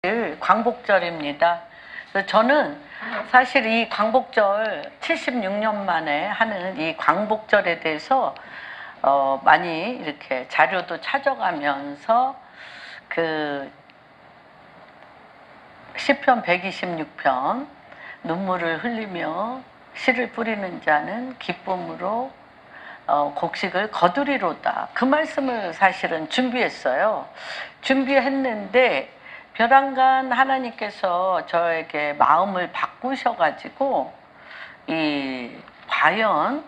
광복절입니다. 그래서 저는 사실 이 광복절 76년 만에 하는 이 광복절에 대해서 많이 이렇게 자료도 찾아가면서 그 시편 126편 눈물을 흘리며 씨를 뿌리는 자는 기쁨으로 곡식을 거두리로다. 그 말씀을 사실은 준비했어요. 준비했는데 벼랑간 하나님께서 저에게 마음을 바꾸셔가지고 과연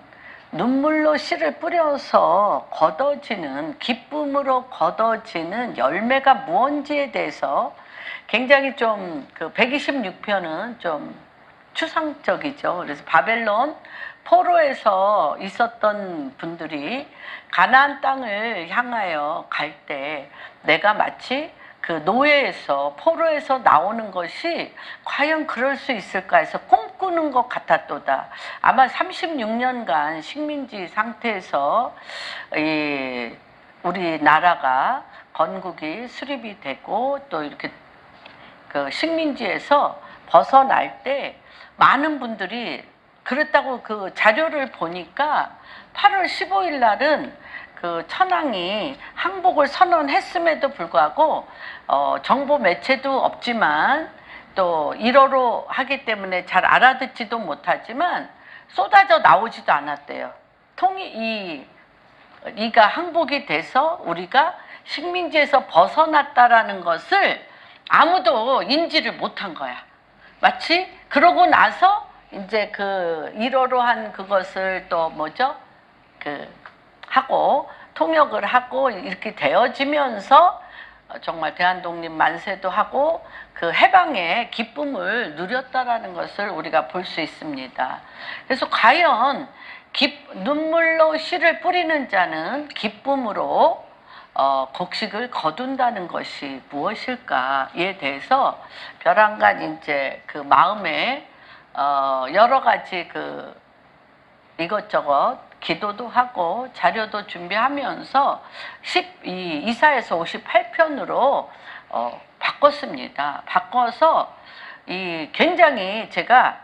눈물로 씨를 뿌려서 걷어지는, 기쁨으로 걷어지는 열매가 무언지에 대해서 굉장히 좀 그 126편은 좀 추상적이죠. 그래서 바벨론 포로에서 있었던 분들이 가나안 땅을 향하여 갈 때 내가 마치 그 노예에서 포로에서 나오는 것이 과연 그럴 수 있을까 해서 꿈꾸는 것 같았도다. 아마 36년간 식민지 상태에서 우리나라가 건국이 수립이 되고 또 이렇게 그 식민지에서 벗어날 때 많은 분들이 그랬다고 그 자료를 보니까 8월 15일 날은 그 천황이 항복을 선언했음에도 불구하고 정보 매체도 없지만 또 1어로 하기 때문에 잘 알아듣지도 못하지만 쏟아져 나오지도 않았대요. 이가 항복이 돼서 우리가 식민지에서 벗어났다라는 것을 아무도 인지를 못한 거야. 마치 그러고 나서 이제 그 1어로 한 그것을 또 뭐죠? 하고 통역을 하고 이렇게 되어지면서 정말 대한독립 만세도 하고 그 해방의 기쁨을 누렸다라는 것을 우리가 볼 수 있습니다. 그래서 과연 눈물로 씨를 뿌리는 자는 기쁨으로 곡식을 거둔다는 것이 무엇일까에 대해서 벼랑간 이제 그 마음에 여러 가지 그 이것저것 기도도 하고 자료도 준비하면서 이사야서 58편으로 바꿨습니다. 바꿔서 굉장히 제가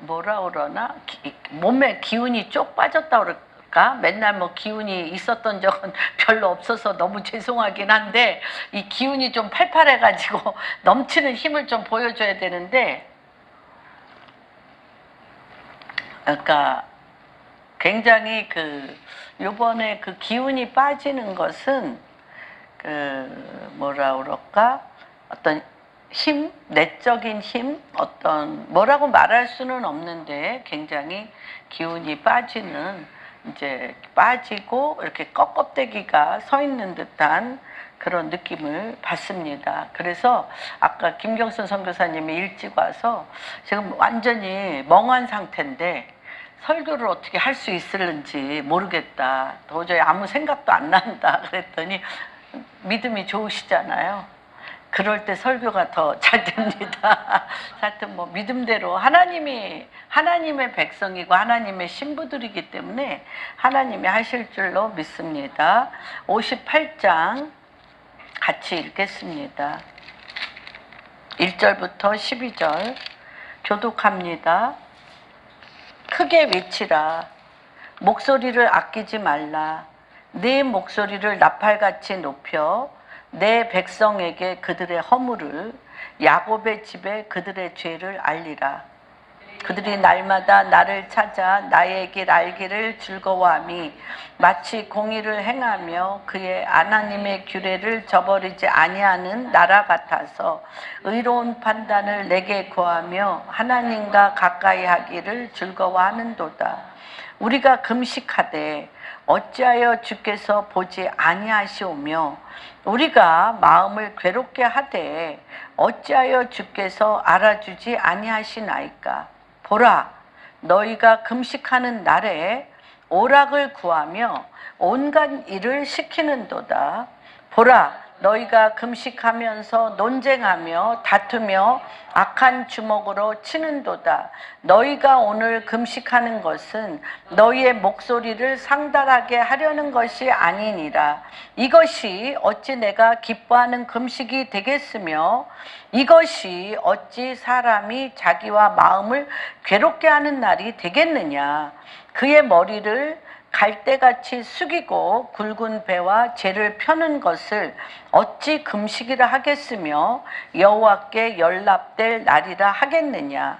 뭐라 그러나 몸에 기운이 쪽 빠졌다 그럴까? 맨날 뭐 기운이 있었던 적은 별로 없어서 너무 죄송하긴 한데 이 기운이 좀 팔팔해가지고 넘치는 힘을 좀 보여줘야 되는데 그러니까 굉장히 요번에 그 기운이 빠지는 것은 뭐라 그럴까? 어떤 힘, 내적인 힘, 뭐라고 말할 수는 없는데 굉장히 기운이 빠지고 이렇게 껍데기가 서 있는 듯한 그런 느낌을 받습니다. 그래서 아까 김경순 선교사님이 일찍 와서 지금 완전히 멍한 상태인데 설교를 어떻게 할 수 있을는지 모르겠다. 도저히 아무 생각도 안 난다. 그랬더니 믿음이 좋으시잖아요. 그럴 때 설교가 더 잘 됩니다. 하여튼 뭐 믿음대로 하나님의 백성이고 하나님의 신부들이기 때문에 하나님이 하실 줄로 믿습니다. 58장 같이 읽겠습니다. 1절부터 12절 교독합니다. 크게 외치라. 목소리를 아끼지 말라. 네 목소리를 나팔같이 높여 내 백성에게 그들의 허물을, 야곱의 집에 그들의 죄를 알리라. 그들이 날마다 나를 찾아 나의 길 알기를 즐거워함이 마치 공의를 행하며 그의 하나님의 규례를 저버리지 아니하는 나라 같아서 의로운 판단을 내게 구하며 하나님과 가까이 하기를 즐거워하는도다. 우리가 금식하되 어찌하여 주께서 보지 아니하시오며 우리가 마음을 괴롭게 하되 어찌하여 주께서 알아주지 아니하시나이까. 보라, 너희가 금식하는 날에 오락을 구하며 온갖 일을 시키는도다. 보라, 너희가 금식하면서 논쟁하며 다투며 악한 주먹으로 치는도다. 너희가 오늘 금식하는 것은 너희의 목소리를 상달하게 하려는 것이 아니니라. 이것이 어찌 내가 기뻐하는 금식이 되겠으며 이것이 어찌 사람이 자기와 마음을 괴롭게 하는 날이 되겠느냐. 그의 머리를 갈대같이 숙이고 굵은 배와 재를 펴는 것을 어찌 금식이라 하겠으며 여호와께 연락될 날이라 하겠느냐.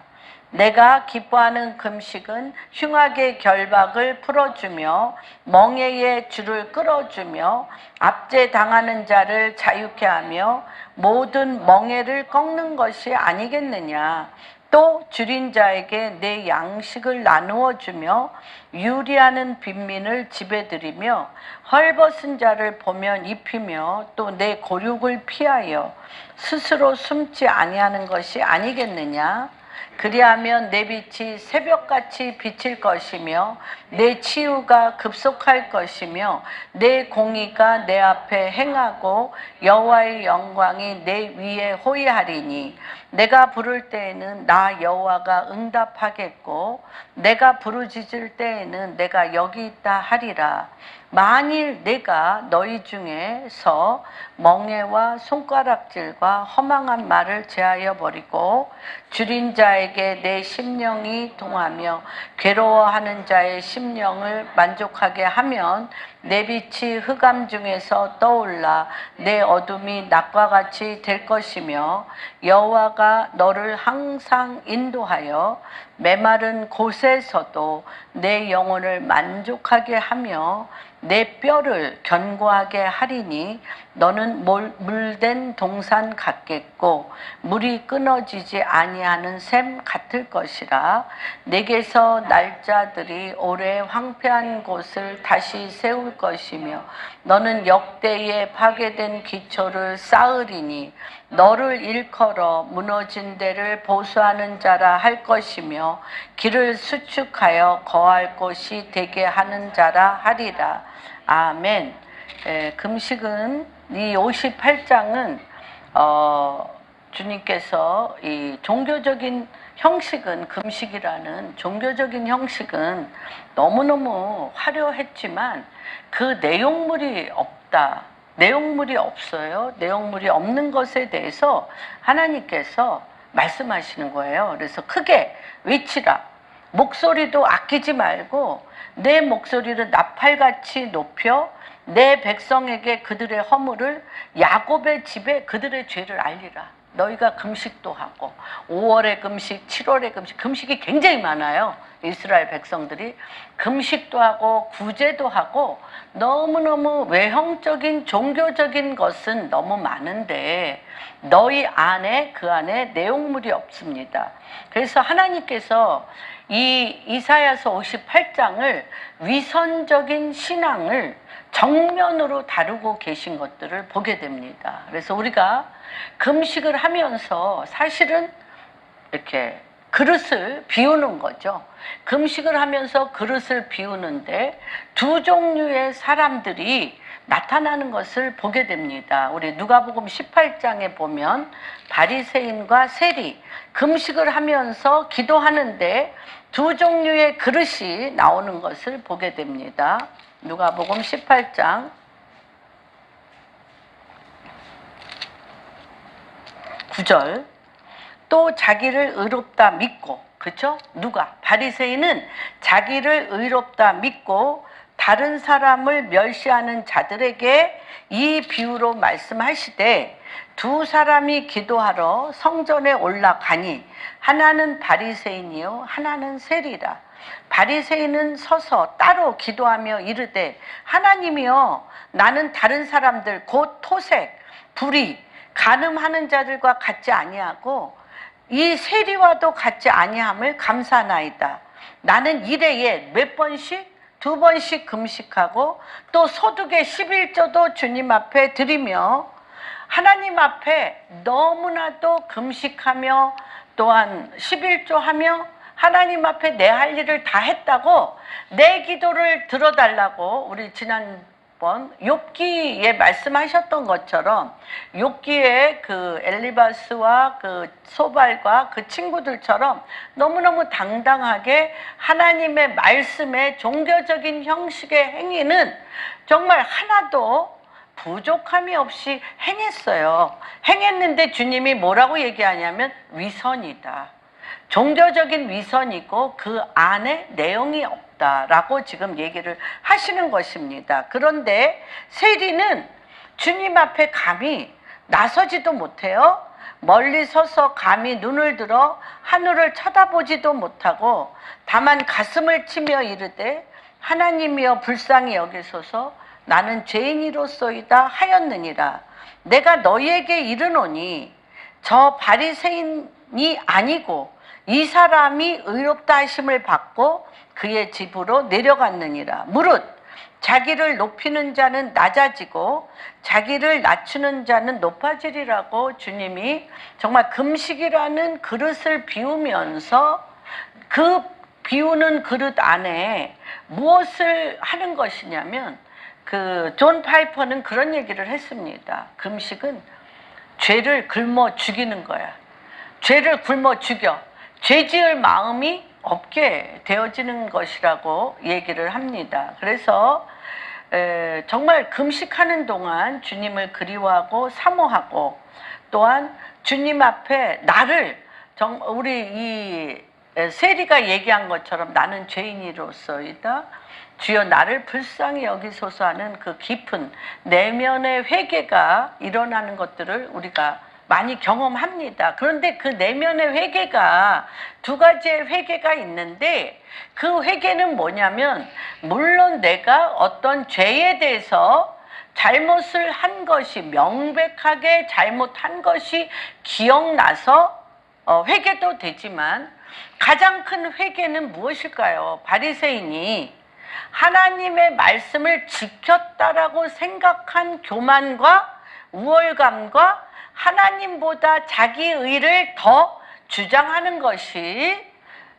내가 기뻐하는 금식은 흉악의 결박을 풀어주며 멍에의 줄을 끌어주며 압제당하는 자를 자유케 하며 모든 멍에를 꺾는 것이 아니겠느냐. 또 줄인 자에게 내 양식을 나누어 주며 유리하는 빈민을 집에 들이며 헐벗은 자를 보면 입히며 또 내 고륙을 피하여 스스로 숨지 아니하는 것이 아니겠느냐. 그리하면 내 빛이 새벽같이 비칠 것이며 내 치유가 급속할 것이며 내 공의가 내 앞에 행하고 여호와의 영광이 내 위에 호위하리니 내가 부를 때에는 나 여호와가 응답하겠고 내가 부르짖을 때에는 내가 여기 있다 하리라. 만일 내가 너희 중에서 멍에와 손가락질과 허망한 말을 제하여 버리고 줄인 자에게 내 심령이 동하며 괴로워하는 자의 심령을 만족하게 하면 내 빛이 흑암 중에서 떠올라 내 어둠이 낮과 같이 될 것이며 여호와가 너를 항상 인도하여 메마른 곳에서도 내 영혼을 만족하게 하며 내 뼈를 견고하게 하리니 너는 물된 동산 같겠고 물이 끊어지지 아니하는 샘 같을 것이라. 내게서 날짜들이 오래 황폐한 곳을 다시 세울 것이며 너는 역대에 파괴된 기초를 쌓으리니 너를 일컬어 무너진 데를 보수하는 자라 할 것이며 길을 수축하여 거할 곳이 되게 하는 자라 하리라. 아멘. 금식은 이 58장은 주님께서 이 종교적인 형식은 금식이라는 종교적인 형식은 너무너무 화려했지만 그 내용물이 없다. 내용물이 없어요. 내용물이 없는 것에 대해서 하나님께서 말씀하시는 거예요. 그래서 크게 외치라. 목소리도 아끼지 말고 내 목소리를 나팔같이 높여 내 백성에게 그들의 허물을 야곱의 집에 그들의 죄를 알리라. 너희가 금식도 하고 5월의 금식, 7월의 금식, 금식이 굉장히 많아요. 이스라엘 백성들이 금식도 하고 구제도 하고 너무너무 외형적인 종교적인 것은 너무 많은데 너희 안에 그 안에 내용물이 없습니다. 그래서 하나님께서 이 이사야서 58장을 위선적인 신앙을 정면으로 다루고 계신 것들을 보게 됩니다. 그래서 우리가 금식을 하면서 사실은 이렇게 그릇을 비우는 거죠. 금식을 하면서 그릇을 비우는데 두 종류의 사람들이 나타나는 것을 보게 됩니다. 우리 누가복음 18장에 보면 바리새인과 세리, 금식을 하면서 기도하는데 두 종류의 그릇이 나오는 것을 보게 됩니다. 누가복음 18장 9절. 또 자기를 의롭다 믿고, 그렇죠? 누가? 바리새인은 자기를 의롭다 믿고 다른 사람을 멸시하는 자들에게 이 비유로 말씀하시되 두 사람이 기도하러 성전에 올라가니 하나는 바리새인이요 하나는 세리라. 바리새인은 서서 따로 기도하며 이르되 하나님이여 나는 다른 사람들 곧 토색, 불의, 간음하는 자들과 같지 아니하고 이 세리와도 같지 아니함을 감사하나이다. 나는 일해에 몇 번씩? 2번씩 금식하고 또 소득의 11조도 주님 앞에 드리며 하나님 앞에 너무나도 금식하며 또한 11조 하며 하나님 앞에 내 할 일을 다 했다고 내 기도를 들어달라고 우리 지난 번 욥기에 말씀하셨던 것처럼 욥기에 그 엘리바스와 그 소발과 그 친구들처럼 너무너무 당당하게 하나님의 말씀의 종교적인 형식의 행위는 정말 하나도 부족함이 없이 행했어요. 행했는데 주님이 뭐라고 얘기하냐면 위선이다. 종교적인 위선이고 그 안에 내용이 없다라고 지금 얘기를 하시는 것입니다. 그런데 세리는 주님 앞에 감히 나서지도 못해요. 멀리 서서 감히 눈을 들어 하늘을 쳐다보지도 못하고 다만 가슴을 치며 이르되 하나님이여 불쌍히 여기소서 나는 죄인이로소이다 하였느니라. 내가 너희에게 이르노니 저 바리새인이 아니고 이 사람이 의롭다 하심을 받고 그의 집으로 내려갔느니라. 무릇 자기를 높이는 자는 낮아지고 자기를 낮추는 자는 높아지리라고 주님이 정말 금식이라는 그릇을 비우면서 그 비우는 그릇 안에 무엇을 하는 것이냐면 그 존 파이퍼는 그런 얘기를 했습니다. 금식은 죄를 굶어 죽이는 거야. 죄를 굶어 죽여. 죄 지을 마음이 없게 되어지는 것이라고 얘기를 합니다. 그래서 정말 금식하는 동안 주님을 그리워하고 사모하고 또한 주님 앞에 나를 우리 이 세리가 얘기한 것처럼 나는 죄인이로소이다. 주여 나를 불쌍히 여기소서 하는 그 깊은 내면의 회개가 일어나는 것들을 우리가 많이 경험합니다. 그런데 그 내면의 회개가 두 가지의 회개가 있는데 그 회개는 뭐냐면 물론 내가 어떤 죄에 대해서 잘못을 한 것이 명백하게 잘못한 것이 기억나서 회개도 되지만 가장 큰 회개는 무엇일까요? 바리새인이 하나님의 말씀을 지켰다라고 생각한 교만과 우월감과 하나님보다 자기 의를 더 주장하는 것이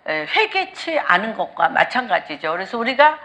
회개치 않은 것과 마찬가지죠. 그래서 우리가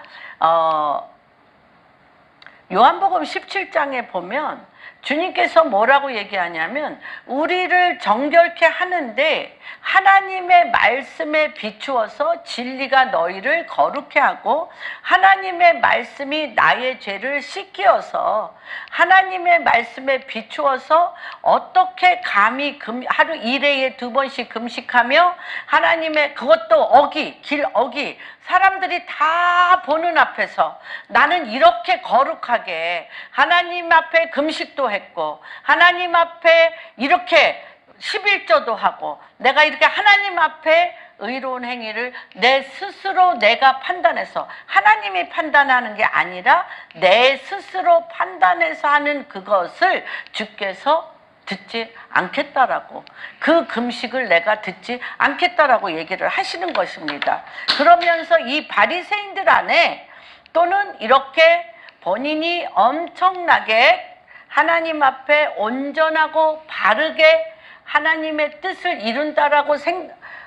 요한복음 17장에 보면 주님께서 뭐라고 얘기하냐면 우리를 정결케 하는데 하나님의 말씀에 비추어서 진리가 너희를 거룩케 하고 하나님의 말씀이 나의 죄를 씻기어서 하나님의 말씀에 비추어서 어떻게 감히 하루 1회에 2번씩 금식하며 하나님의 그것도 길 어기 사람들이 다 보는 앞에서 나는 이렇게 거룩하게 하나님 앞에 금식도 했고 하나님 앞에 이렇게 11조도 하고 내가 이렇게 하나님 앞에 의로운 행위를 내 스스로 내가 판단해서 하나님이 판단하는 게 아니라 내 스스로 판단해서 하는 그것을 주께서 듣지 않겠다라고 그 금식을 내가 듣지 않겠다라고 얘기를 하시는 것입니다. 그러면서 이 바리새인들 안에 또는 이렇게 본인이 엄청나게 하나님 앞에 온전하고 바르게 하나님의 뜻을 이룬다라고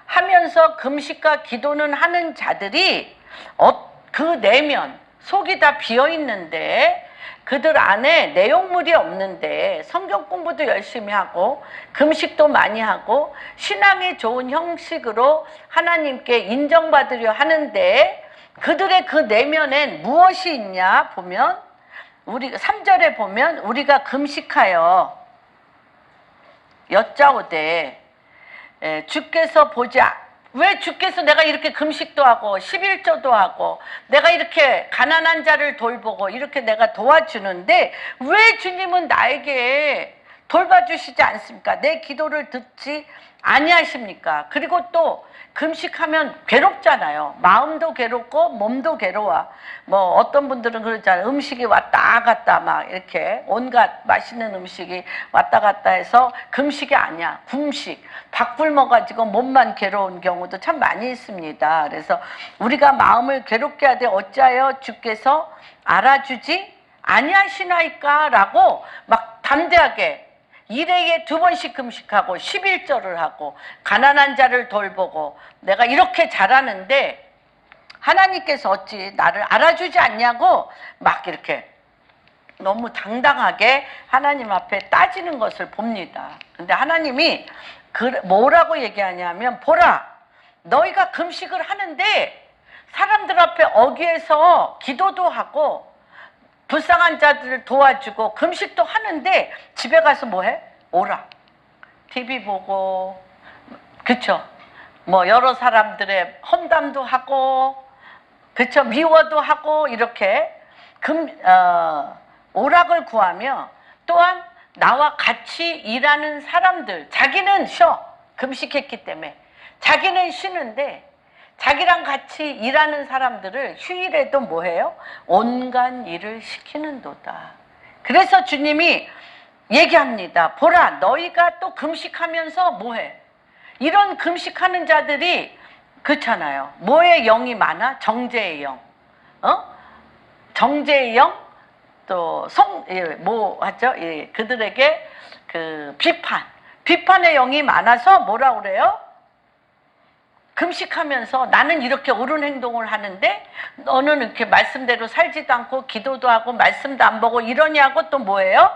하면서 금식과 기도는 하는 자들이 그 내면 속이 다 비어 있는데 그들 안에 내용물이 없는데 성경 공부도 열심히 하고 금식도 많이 하고 신앙의 좋은 형식으로 하나님께 인정받으려 하는데 그들의 그 내면엔 무엇이 있냐 보면 우리 3절에 보면 우리가 금식하여 여짜오되 주께서 왜 주께서 내가 이렇게 금식도 하고 11조도 하고 내가 이렇게 가난한 자를 돌보고 이렇게 내가 도와주는데 왜 주님은 나에게 돌봐주시지 않습니까? 내 기도를 듣지 아니하십니까? 그리고 또 금식하면 괴롭잖아요. 마음도 괴롭고 몸도 괴로워. 뭐 어떤 분들은 그러잖아요. 음식이 왔다 갔다 막 이렇게 온갖 맛있는 음식이 왔다 갔다 해서 금식이 아니야. 금식. 밥 굶어가지고 몸만 괴로운 경우도 참 많이 있습니다. 그래서 우리가 마음을 괴롭게 하되 어찌하여 주께서 알아주지 아니하시나이까 라고 막 담대하게 1회에 2번씩 금식하고 11절을 하고 가난한 자를 돌보고 내가 이렇게 잘하는데 하나님께서 어찌 나를 알아주지 않냐고 막 이렇게 너무 당당하게 하나님 앞에 따지는 것을 봅니다. 근데 하나님이 뭐라고 얘기하냐면, 보라, 너희가 금식을 하는데 사람들 앞에 어귀에서 기도도 하고 불쌍한 자들을 도와주고 금식도 하는데 집에 가서 뭐해? 오라. TV 보고, 그쵸? 뭐 여러 사람들의 험담도 하고, 그쵸? 미워도 하고, 이렇게 오락을 구하며, 또한 나와 같이 일하는 사람들, 자기는 쉬어, 금식했기 때문에 자기는 쉬는데 자기랑 같이 일하는 사람들을 휴일에도 뭐해요? 온갖 일을 시키는도다. 그래서 주님이 얘기합니다. 보라, 너희가 또 금식하면서 뭐해? 이런 금식하는 자들이 그렇잖아요. 뭐의 영이 많아? 정죄의 영. 정죄의 영, 또 뭐 하죠? 그들에게 그 비판의 영이 많아서 뭐라 그래요? 금식하면서 나는 이렇게 옳은 행동을 하는데 너는 이렇게 말씀대로 살지도 않고 기도도 하고 말씀도 안 보고 이러냐고, 또 뭐예요?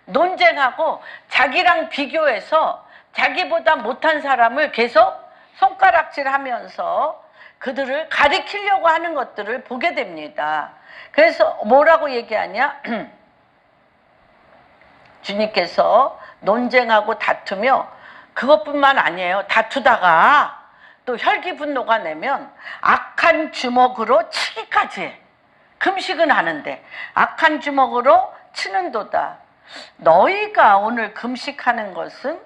논쟁하고 자기랑 비교해서 자기보다 못한 사람을 계속 손가락질하면서 그들을 가리키려고 하는 것들을 보게 됩니다. 그래서 뭐라고 얘기하냐? 주님께서 논쟁하고 다투며, 그것뿐만 아니에요. 다투다가 또 혈기분노가 내면 악한 주먹으로 치기까지 해. 금식은 하는데 악한 주먹으로 치는도다. 너희가 오늘 금식하는 것은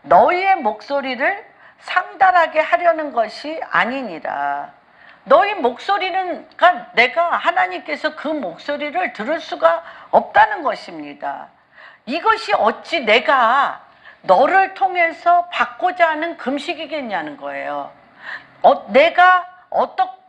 너희의 목소리를 상달하게 하려는 것이 아니니라. 너희 목소리는, 그러니까 내가, 하나님께서 그 목소리를 들을 수가 없다는 것입니다. 이것이 어찌 내가 너를 통해서 받고자 하는 금식이겠냐는 거예요.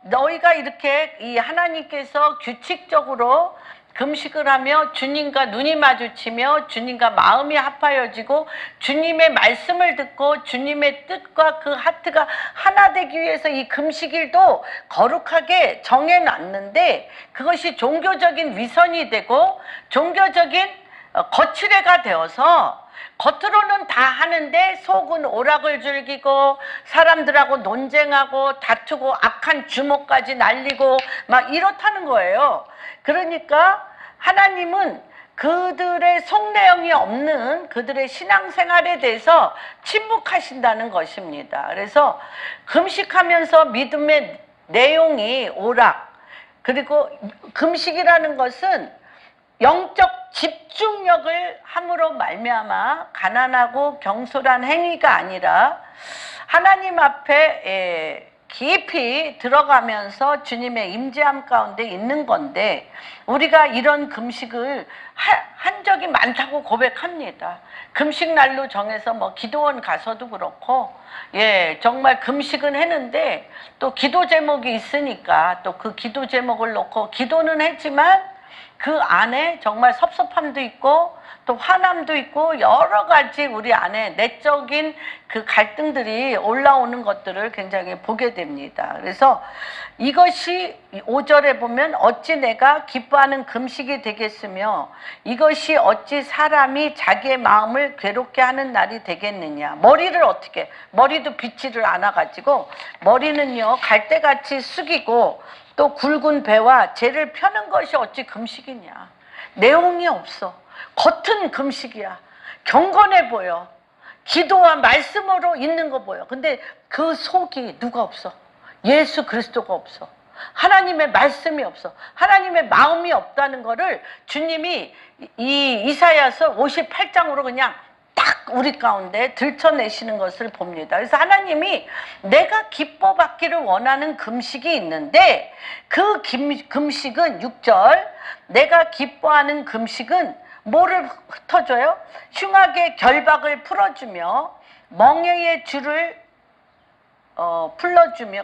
너희가 이렇게 이 하나님께서 규칙적으로 금식을 하며 주님과 눈이 마주치며 주님과 마음이 합하여지고 주님의 말씀을 듣고 주님의 뜻과 그 하트가 하나 되기 위해서 이 금식일도 거룩하게 정해놨는데, 그것이 종교적인 위선이 되고 종교적인 거칠애가 되어서 겉으로는 다 하는데 속은 오락을 즐기고 사람들하고 논쟁하고 다투고 악한 주먹까지 날리고 막 이렇다는 거예요. 그러니까 하나님은 그들의 속내영이 없는 그들의 신앙생활에 대해서 침묵하신다는 것입니다. 그래서 금식하면서 믿음의 내용이 오락, 그리고 금식이라는 것은 영적 집중력을 함으로 말미암아 가난하고 경솔한 행위가 아니라 하나님 앞에 깊이 들어가면서 주님의 임재함 가운데 있는 건데, 우리가 이런 금식을 한 적이 많다고 고백합니다. 금식 날로 정해서 뭐 기도원 가서도 그렇고, 정말 금식은 했는데 또 기도 제목이 있으니까 또 그 기도 제목을 놓고 기도는 했지만 그 안에 정말 섭섭함도 있고 또 화남도 있고 여러 가지 우리 안에 내적인 그 갈등들이 올라오는 것들을 굉장히 보게 됩니다. 그래서 이것이 5절에 보면 어찌 내가 기뻐하는 금식이 되겠으며 이것이 어찌 사람이 자기의 마음을 괴롭게 하는 날이 되겠느냐. 머리도 빗지를 않아가지고 머리는요 갈대같이 숙이고 또 굵은 배와 재를 펴는 것이 어찌 금식이냐. 내용이 없어. 겉은 금식이야. 경건해 보여. 기도와 말씀으로 있는 거 보여. 근데 그 속이 누가 없어? 예수 그리스도가 없어. 하나님의 말씀이 없어. 하나님의 마음이 없다는 거를 주님이 이 이사야서 58장으로 그냥 딱 우리 가운데 들춰내시는 것을 봅니다. 그래서 하나님이 내가 기뻐 받기를 원하는 금식이 있는데, 그 금식은 6절, 내가 기뻐하는 금식은 뭐를 흩어줘요? 흉악의 결박을 풀어주며 멍에의 줄을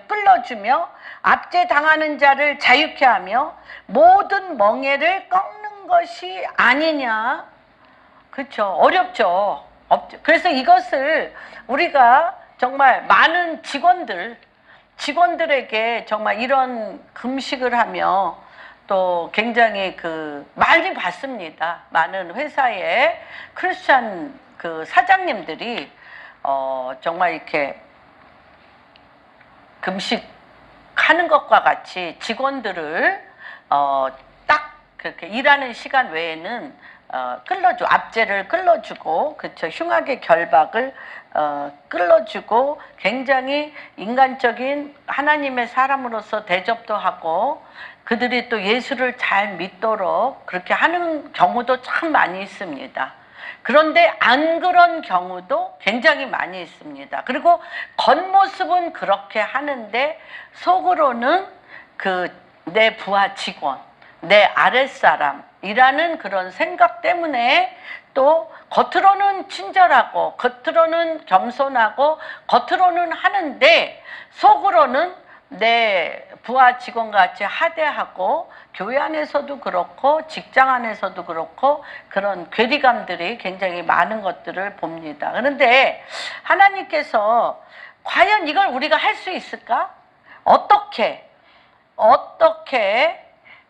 끌어주며 압제당하는 자를 자유케 하며 모든 멍에를 꺾는 것이 아니냐. 그렇죠. 어렵죠. 그래서 이것을 우리가 정말 많은 직원들에게 정말 이런 금식을 하며 또 굉장히 많이 봤습니다. 많은 회사의 크리스찬 사장님들이 정말 이렇게 금식하는 것과 같이 직원들을 딱 그렇게 일하는 시간 외에는 압제를 끌어주고, 그쵸, 흉악의 결박을 끌어주고, 굉장히 인간적인 하나님의 사람으로서 대접도 하고, 그들이 또 예수를 잘 믿도록 그렇게 하는 경우도 참 많이 있습니다. 그런데 안 그런 경우도 굉장히 많이 있습니다. 그리고 겉모습은 그렇게 하는데 속으로는 내 부하 직원, 내 아랫사람이라는 그런 생각 때문에 또 겉으로는 친절하고 겉으로는 겸손하고 겉으로는 하는데 속으로는 내 부하 직원같이 하대하고, 교회 안에서도 그렇고 직장 안에서도 그렇고 그런 괴리감들이 굉장히 많은 것들을 봅니다. 그런데 하나님께서 과연 이걸 우리가 할 수 있을까? 어떻게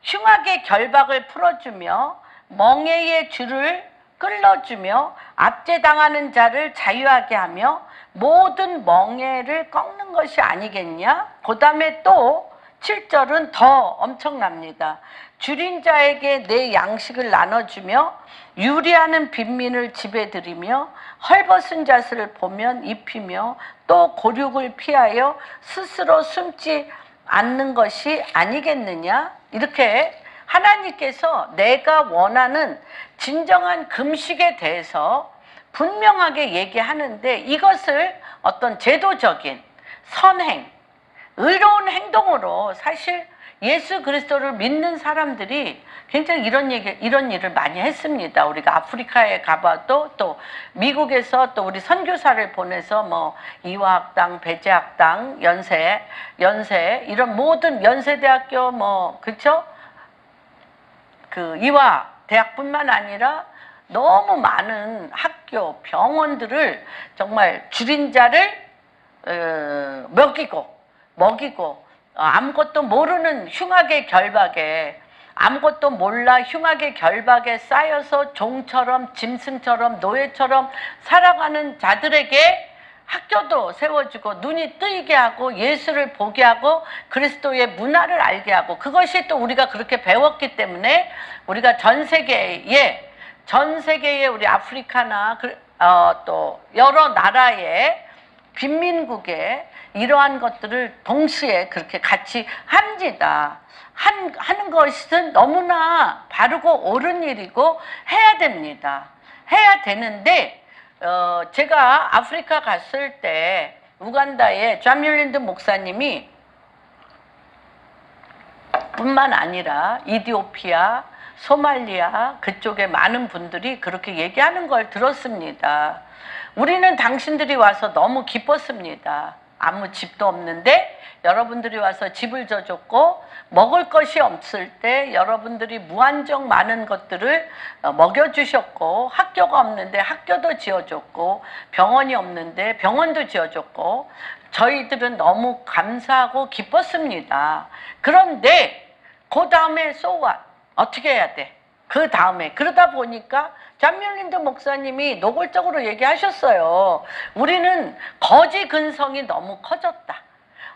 흉악의 결박을 풀어주며 멍에의 줄을 끌어주며 압제당하는 자를 자유하게 하며 모든 멍에를 꺾는 것이 아니겠냐? 그 다음에 또 7절은 더 엄청납니다. 줄인 자에게 내 양식을 나눠주며 유리하는 빈민을 집에 들이며 헐벗은 자를 보면 입히며 또 고륙을 피하여 스스로 숨지 않는 것이 아니겠느냐? 이렇게 하나님께서 내가 원하는 진정한 금식에 대해서 분명하게 얘기하는데, 이것을 어떤 제도적인 선행, 의로운 행동으로 사실 예수 그리스도를 믿는 사람들이 굉장히 이런 일을 많이 했습니다. 우리가 아프리카에 가봐도, 또 미국에서 또 우리 선교사를 보내서 이화학당, 배재학당, 연세 이런 모든 연세대학교 그쵸? 이화 대학뿐만 아니라 너무 많은 학교, 병원들을 정말 줄인 자를 먹이고 아무것도 모르는 흉악의 결박에, 아무것도 몰라 흉악의 결박에 쌓여서 종처럼 짐승처럼 노예처럼 살아가는 자들에게 학교도 세워주고 눈이 뜨이게 하고 예수를 보게 하고 그리스도의 문화를 알게 하고, 그것이 또 우리가 그렇게 배웠기 때문에 우리가 전 세계에 우리 아프리카나 또 여러 나라의 빈민국에 이러한 것들을 동시에 그렇게 같이 합니다. 하는 것은 너무나 바르고 옳은 일이고 해야 됩니다. 해야 되는데 제가 아프리카 갔을 때 우간다의 잠뮬린드 목사님이 뿐만 아니라 이디오피아, 소말리아 그쪽에 많은 분들이 그렇게 얘기하는 걸 들었습니다. 우리는 당신들이 와서 너무 기뻤습니다. 아무 집도 없는데 여러분들이 와서 집을 져줬고, 먹을 것이 없을 때 여러분들이 무한정 많은 것들을 먹여주셨고, 학교가 없는데 학교도 지어줬고, 병원이 없는데 병원도 지어줬고, 저희들은 너무 감사하고 기뻤습니다. 그런데 그 다음에 so what? 어떻게 해야 돼? 그 다음에 그러다 보니까 잠뮬린드 목사님이 노골적으로 얘기하셨어요. 우리는 거지 근성이 너무 커졌다.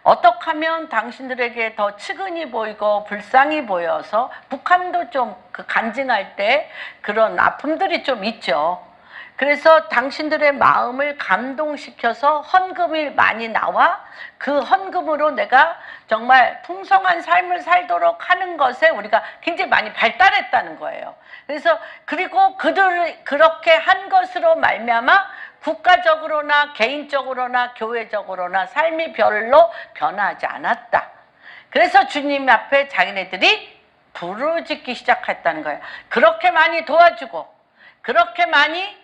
어떻게 하면 당신들에게 더 측은히 보이고 불쌍히 보여서, 북한도 좀 간증할 때 그런 아픔들이 좀 있죠. 그래서 당신들의 마음을 감동시켜서 헌금이 많이 나와 그 헌금으로 내가 정말 풍성한 삶을 살도록 하는 것에 우리가 굉장히 많이 발달했다는 거예요. 그래서 그리고 그들이 그렇게 한 것으로 말미암아 국가적으로나 개인적으로나 교회적으로나 삶이 별로 변하지 않았다. 그래서 주님 앞에 자기네들이 부르짖기 시작했다는 거예요. 그렇게 많이 도와주고 그렇게 많이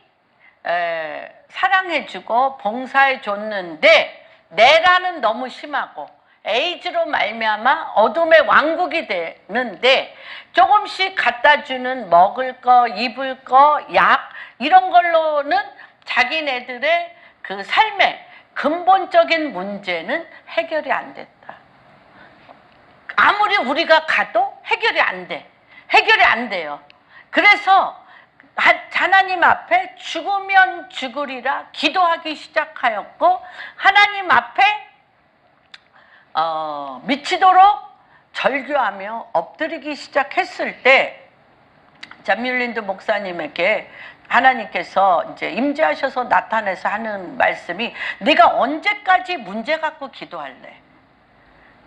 사랑해주고 봉사해줬는데 내란은 너무 심하고 에이즈로 말미암아 어둠의 왕국이 되는데, 조금씩 갖다주는 먹을 거, 입을 거, 약 이런 걸로는 자기네들의 그 삶의 근본적인 문제는 해결이 안 됐다. 아무리 우리가 가도 해결이 안 돼. 해결이 안 돼요. 그래서 하나님 앞에 죽으면 죽으리라 기도하기 시작하였고, 하나님 앞에 미치도록 절규하며 엎드리기 시작했을 때, 잠뮬린드 목사님에게 하나님께서 이제 임재하셔서 나타내서 하는 말씀이, 네가 언제까지 문제 갖고 기도할래?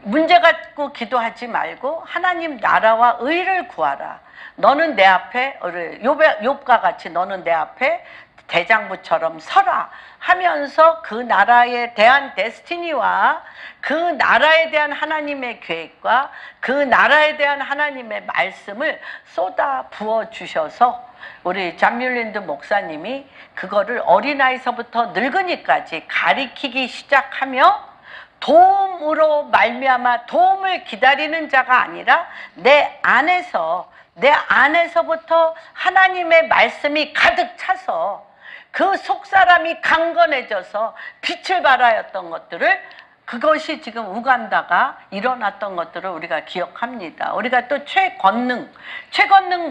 문제 갖고 기도하지 말고 하나님 나라와 의를 구하라. 너는 내 앞에, 욥과 같이 너는 내 앞에 대장부처럼 서라 하면서 그 나라에 대한 데스티니와 그 나라에 대한 하나님의 계획과 그 나라에 대한 하나님의 말씀을 쏟아 부어 주셔서 우리 잠뮬린드 목사님이 그거를 어린아이서부터 늙은이까지 가리키기 시작하며, 도움으로 말미암아 도움을 기다리는 자가 아니라 내 안에서부터 하나님의 말씀이 가득 차서 그 속사람이 강건해져서 빛을 발하였던 것들을, 그것이 지금 우간다가 일어났던 것들을 우리가 기억합니다. 우리가 또 최건능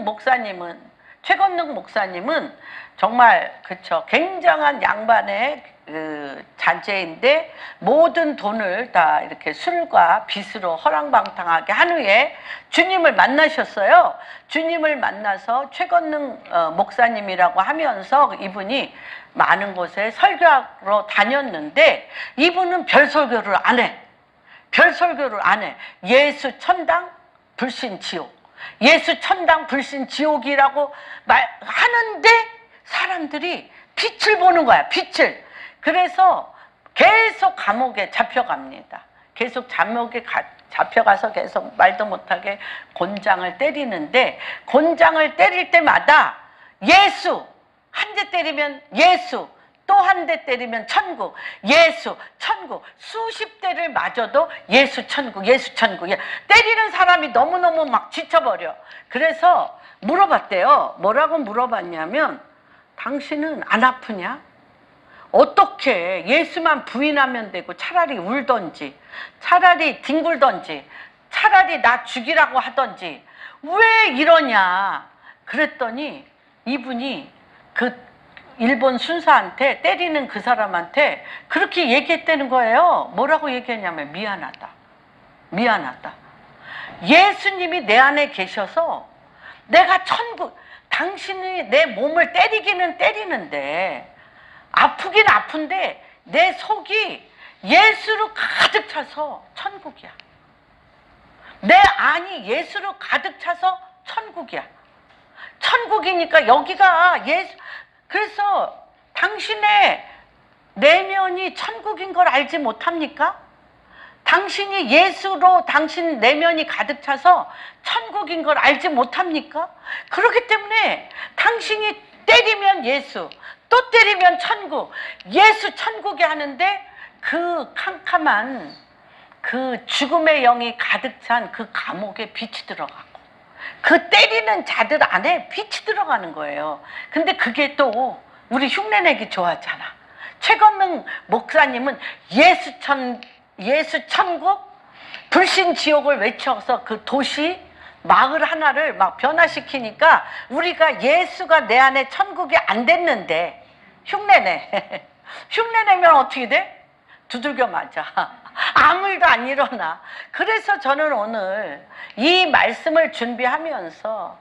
목사님은 정말 그쵸, 굉장한 양반의 그 잔재인데 모든 돈을 다 이렇게 술과 빚으로 허랑방탕하게 한 후에 주님을 만나셨어요. 주님을 만나서 최건능 목사님이라고 하면서 이분이 많은 곳에 설교하러 다녔는데, 이분은 별설교를 안 해. 별설교를 안 해. 예수 천당 불신 지옥, 예수 천당 불신 지옥이라고 말하는데 사람들이 빛을 보는 거야. 빛을. 그래서 계속 감옥에 잡혀갑니다. 계속 감옥에 잡혀가서 계속 말도 못하게 곤장을 때리는데, 곤장을 때릴 때마다 예수, 한 대 때리면 예수, 또 한 대 때리면 천국, 예수, 천국, 수십 대를 맞아도 예수, 천국, 예수, 천국. 때리는 사람이 너무너무 막 지쳐버려. 그래서 물어봤대요. 뭐라고 물어봤냐면, 당신은 안 아프냐? 어떻게 예수만 부인하면 되고 차라리 울던지, 차라리 뒹굴던지, 차라리 나 죽이라고 하던지 왜 이러냐? 그랬더니 이분이 그 일본 순사한테, 때리는 그 사람한테 그렇게 얘기했다는 거예요. 뭐라고 얘기했냐면, 미안하다. 미안하다. 예수님이 내 안에 계셔서 내가 당신이 내 몸을 때리기는 때리는데, 아프긴 아픈데 내 속이 예수로 가득 차서 천국이야. 내 안이 예수로 가득 차서 천국이야. 천국이니까 여기가 예수. 그래서 당신의 내면이 천국인 걸 알지 못합니까? 당신이 예수로 당신 내면이 가득 차서 천국인 걸 알지 못합니까? 그렇기 때문에 당신이 때리면 예수, 또 때리면 천국, 예수 천국이 하는데, 그 캄캄한 그 죽음의 영이 가득 찬 그 감옥에 빛이 들어가고, 그 때리는 자들 안에 빛이 들어가는 거예요. 근데 그게 또 우리 흉내내기 좋아하잖아. 최건능 목사님은 예수 천국, 불신 지옥을 외쳐서 그 도시, 마을 하나를 막 변화시키니까, 우리가 예수가 내 안에 천국이 안 됐는데 흉내내. 흉내내면 어떻게 돼? 두들겨 맞아. 아무 일도 안 일어나. 그래서 저는 오늘 이 말씀을 준비하면서,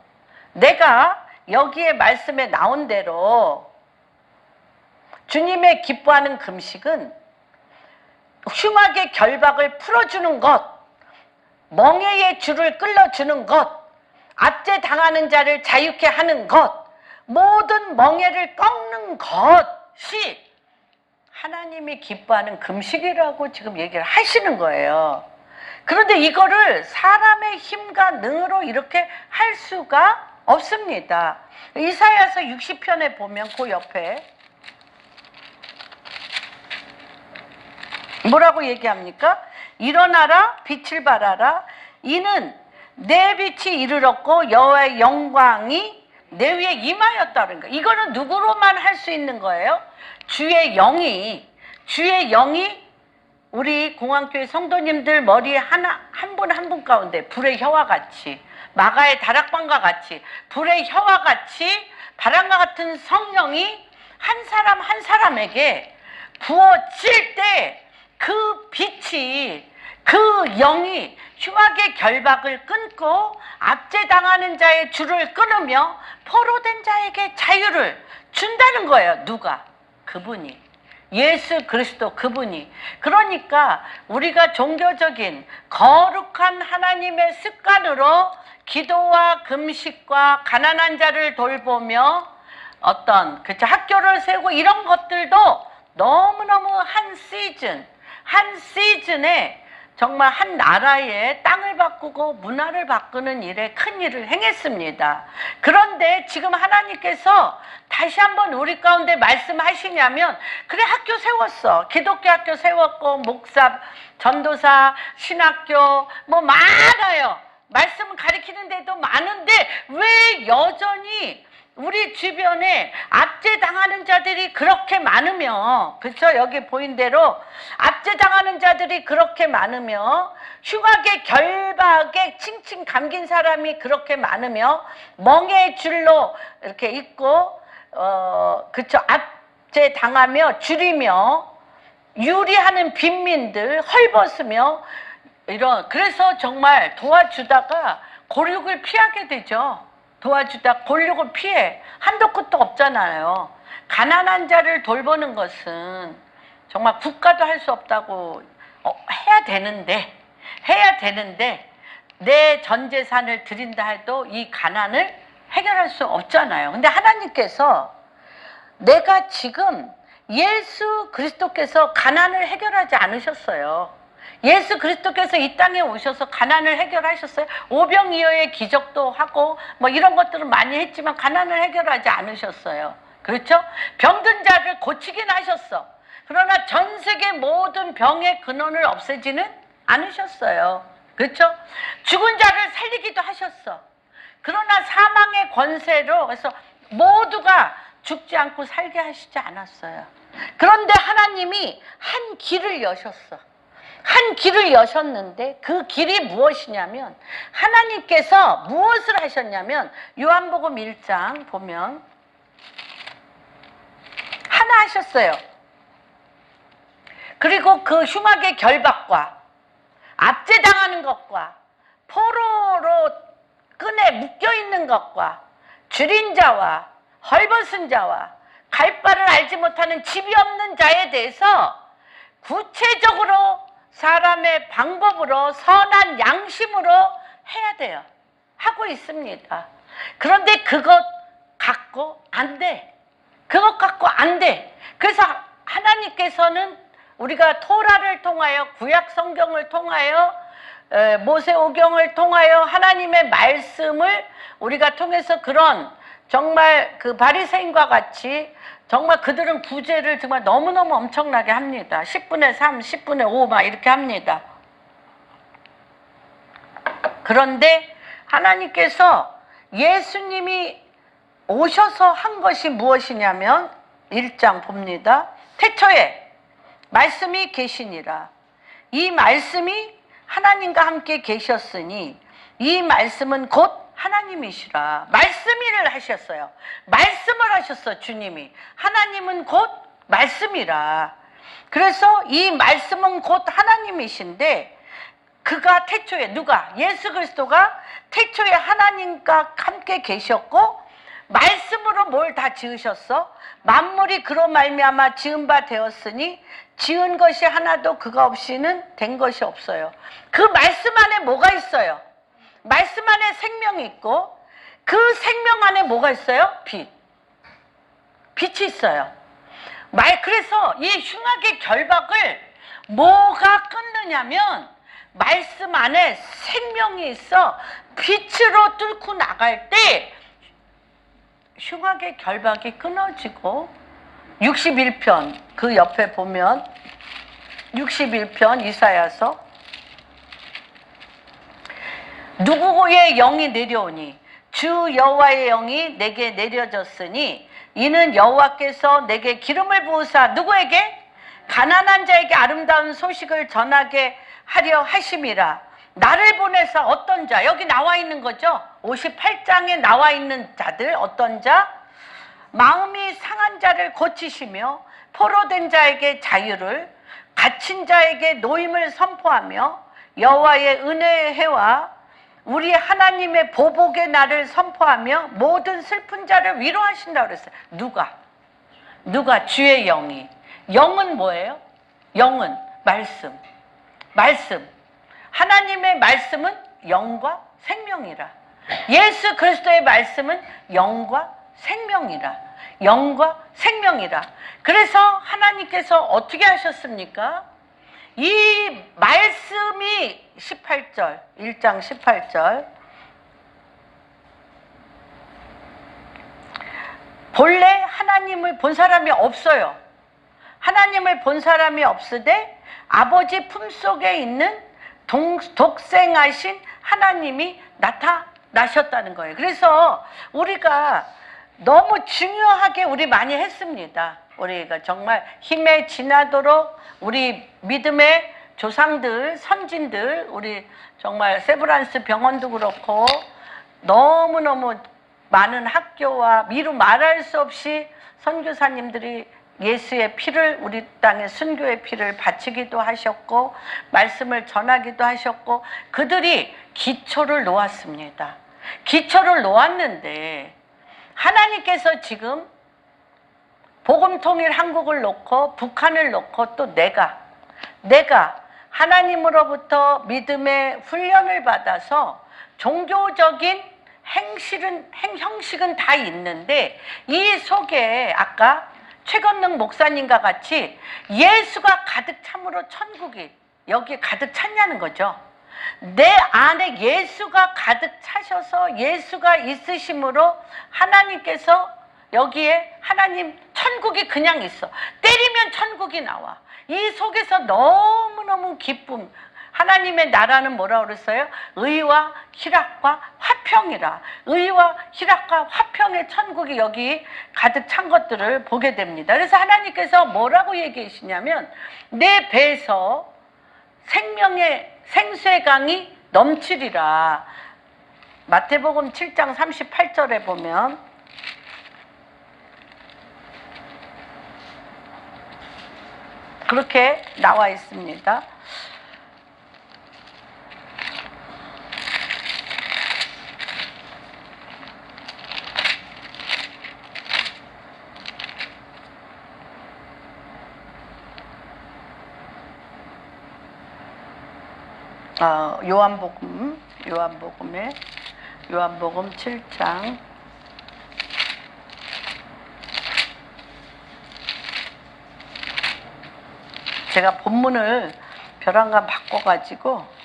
내가 여기에 말씀에 나온 대로 주님의 기뻐하는 금식은 흉악의 결박을 풀어주는 것, 멍에의 줄을 끌어주는 것, 압제 당하는 자를 자유케 하는 것, 모든 멍에를 꺾는 것이 하나님이 기뻐하는 금식이라고 지금 얘기를 하시는 거예요. 그런데 이거를 사람의 힘과 능으로 이렇게 할 수가 없습니다. 이사야서 60편에 보면 그 옆에 뭐라고 얘기합니까? 일어나라, 빛을 발하라. 이는 내 빛이 이르렀고 여호와의 영광이 내 위에 임하였다는 거예요. 이거는 누구로만 할 수 있는 거예요? 주의 영이 우리 공항교회 성도님들 머리에 한 분 한 분 가운데 불의 혀와 같이, 마가의 다락방과 같이, 불의 혀와 같이 바람과 같은 성령이 한 사람 한 사람에게 부어질 때 그 빛이, 그 영이 흉악의 결박을 끊고 압제당하는 자의 줄을 끊으며 포로된 자에게 자유를 준다는 거예요. 누가? 그분이. 예수 그리스도 그분이. 그러니까 우리가 종교적인 거룩한 하나님의 습관으로 기도와 금식과 가난한 자를 돌보며 어떤 학교를 세우고 이런 것들도 너무너무 한 시즌에 정말 한 나라의 땅을 바꾸고 문화를 바꾸는 일에 큰 일을 행했습니다. 그런데 지금 하나님께서 다시 한번 우리 가운데 말씀하시냐면, 그래 학교 세웠어. 기독교 학교 세웠고 목사, 전도사, 신학교 뭐 많아요. 말씀을 가리키는 데도 많은데 왜 여전히 우리 주변에 압제당하는 자들이 그렇게 많으며, 그렇죠? 여기 보인 대로 압제당하는 자들이 그렇게 많으며 흉악의 결박에 칭칭 감긴 사람이 그렇게 많으며 멍의 줄로 이렇게 있고 그렇죠? 압제당하며 줄이며 유리하는 빈민들 헐벗으며 이런, 그래서 정말 도와주다가 곤욕을 피하게 되죠. 도와주다 곤욕을 피해. 한도 끝도 없잖아요. 가난한 자를 돌보는 것은 정말 국가도 할 수 없다고 해야 되는데 내 전 재산을 드린다 해도 이 가난을 해결할 수 없잖아요. 근데 하나님께서, 내가 지금 예수 그리스도께서 가난을 해결하지 않으셨어요. 예수 그리스도께서 이 땅에 오셔서 가난을 해결하셨어요. 오병이어의 기적도 하고 뭐 이런 것들은 많이 했지만 가난을 해결하지 않으셨어요. 그렇죠? 병든 자를 고치긴 하셨어. 그러나 전 세계 모든 병의 근원을 없애지는 않으셨어요. 그렇죠? 죽은 자를 살리기도 하셨어. 그러나 사망의 권세로 해서 모두가 죽지 않고 살게 하시지 않았어요. 그런데 하나님이 한 길을 여셨어. 한 길을 여셨는데 그 길이 무엇이냐면, 하나님께서 무엇을 하셨냐면, 요한복음 1장 보면 하나 하셨어요. 그리고 그 흉악의 결박과 압제당하는 것과 포로로 끈에 묶여있는 것과 줄인 자와 헐벗은 자와 갈 바를 알지 못하는 집이 없는 자에 대해서 구체적으로 사람의 방법으로 선한 양심으로 해야 돼요. 하고 있습니다. 그런데 그것 갖고 안 돼. 그것 갖고 안 돼. 그래서 하나님께서는 우리가 토라를 통하여, 구약 성경을 통하여, 모세오경을 통하여 하나님의 말씀을 우리가 통해서 그런 정말 그 바리새인과 같이 정말 그들은 구제를 정말 너무너무 엄청나게 합니다. 10분의 3, 10분의 5 막 이렇게 합니다. 그런데 하나님께서 예수님이 오셔서 한 것이 무엇이냐면 1장 봅니다. 태초에 말씀이 계시니라. 이 말씀이 하나님과 함께 계셨으니 이 말씀은 곧 하나님이시라. 말씀 일을 하셨어요. 말씀을 하셨어, 주님이. 하나님은 곧 말씀이라. 그래서 이 말씀은 곧 하나님이신데, 그가 태초에, 누가? 예수 그리스도가 태초에 하나님과 함께 계셨고 말씀으로 뭘 다 지으셨어? 만물이 그로 말미암아 지은 바 되었으니 지은 것이 하나도 그가 없이는 된 것이 없어요. 그 말씀 안에 뭐가 있어요? 말씀 안에 생명이 있고 그 생명 안에 뭐가 있어요? 빛. 빛이 있어요. 그래서 이 흉악의 결박을 뭐가 끊느냐면 말씀 안에 생명이 있어 빛으로 뚫고 나갈 때 흉악의 결박이 끊어지고 61편 그 옆에 보면 61편 이사야서 누구의 영이 내려오니 주 여호와의 영이 내게 내려졌으니 이는 여호와께서 내게 기름을 부으사 누구에게? 가난한 자에게 아름다운 소식을 전하게 하려 하심이라. 나를 보내사 어떤 자, 여기 나와 있는 거죠. 58장에 나와 있는 자들 어떤 자? 마음이 상한 자를 고치시며 포로된 자에게 자유를, 갇힌 자에게 노임을 선포하며 여호와의 은혜의 해와 우리 하나님의 보복의 날을 선포하며 모든 슬픈 자를 위로하신다고 그랬어요. 누가? 주의 영이. 영은 뭐예요? 영은 말씀. 하나님의 말씀은 영과 생명이라. 예수 그리스도의 말씀은 영과 생명이라. 그래서 하나님께서 어떻게 하셨습니까? 이 말씀이 18절, 1장 18절. 본래 하나님을 본 사람이 없어요. 하나님을 본 사람이 없으되 아버지 품속에 있는 독생하신 하나님이 나타나셨다는 거예요. 그래서 우리가 너무 중요하게 우리 많이 했습니다. 우리가 정말 힘에 지나도록 우리 믿음의 조상들, 선진들, 우리 정말 세브란스 병원도 그렇고 너무너무 많은 학교와 미루 말할 수 없이 선교사님들이 예수의 피를, 우리 땅의 순교의 피를 바치기도 하셨고 말씀을 전하기도 하셨고 그들이 기초를 놓았습니다. 기초를 놓았는데 하나님께서 지금 복음통일 한국을 놓고 북한을 놓고 또 내가 하나님으로부터 믿음의 훈련을 받아서 종교적인 형식은 다 있는데 이 속에 아까 최건능 목사님과 같이 예수가 가득 참으로 천국이 여기에 가득 찼냐는 거죠. 내 안에 예수가 가득 차셔서 예수가 있으심으로 하나님께서 여기에 하나님 천국이 그냥 있어. 때리면 천국이 나와. 이 속에서 너무너무 기쁨. 하나님의 나라는 뭐라고 그랬어요? 의와 희락과 화평이라. 의와 희락과 화평의 천국이 여기 가득 찬 것들을 보게 됩니다. 그래서 하나님께서 뭐라고 얘기하시냐면 내 배에서 생명의 생수의 강이 넘치리라. 마태복음 7장 38절에 보면 그렇게 나와 있습니다. 요한복음 7장 제가 본문을 벼랑간 바꿔가지고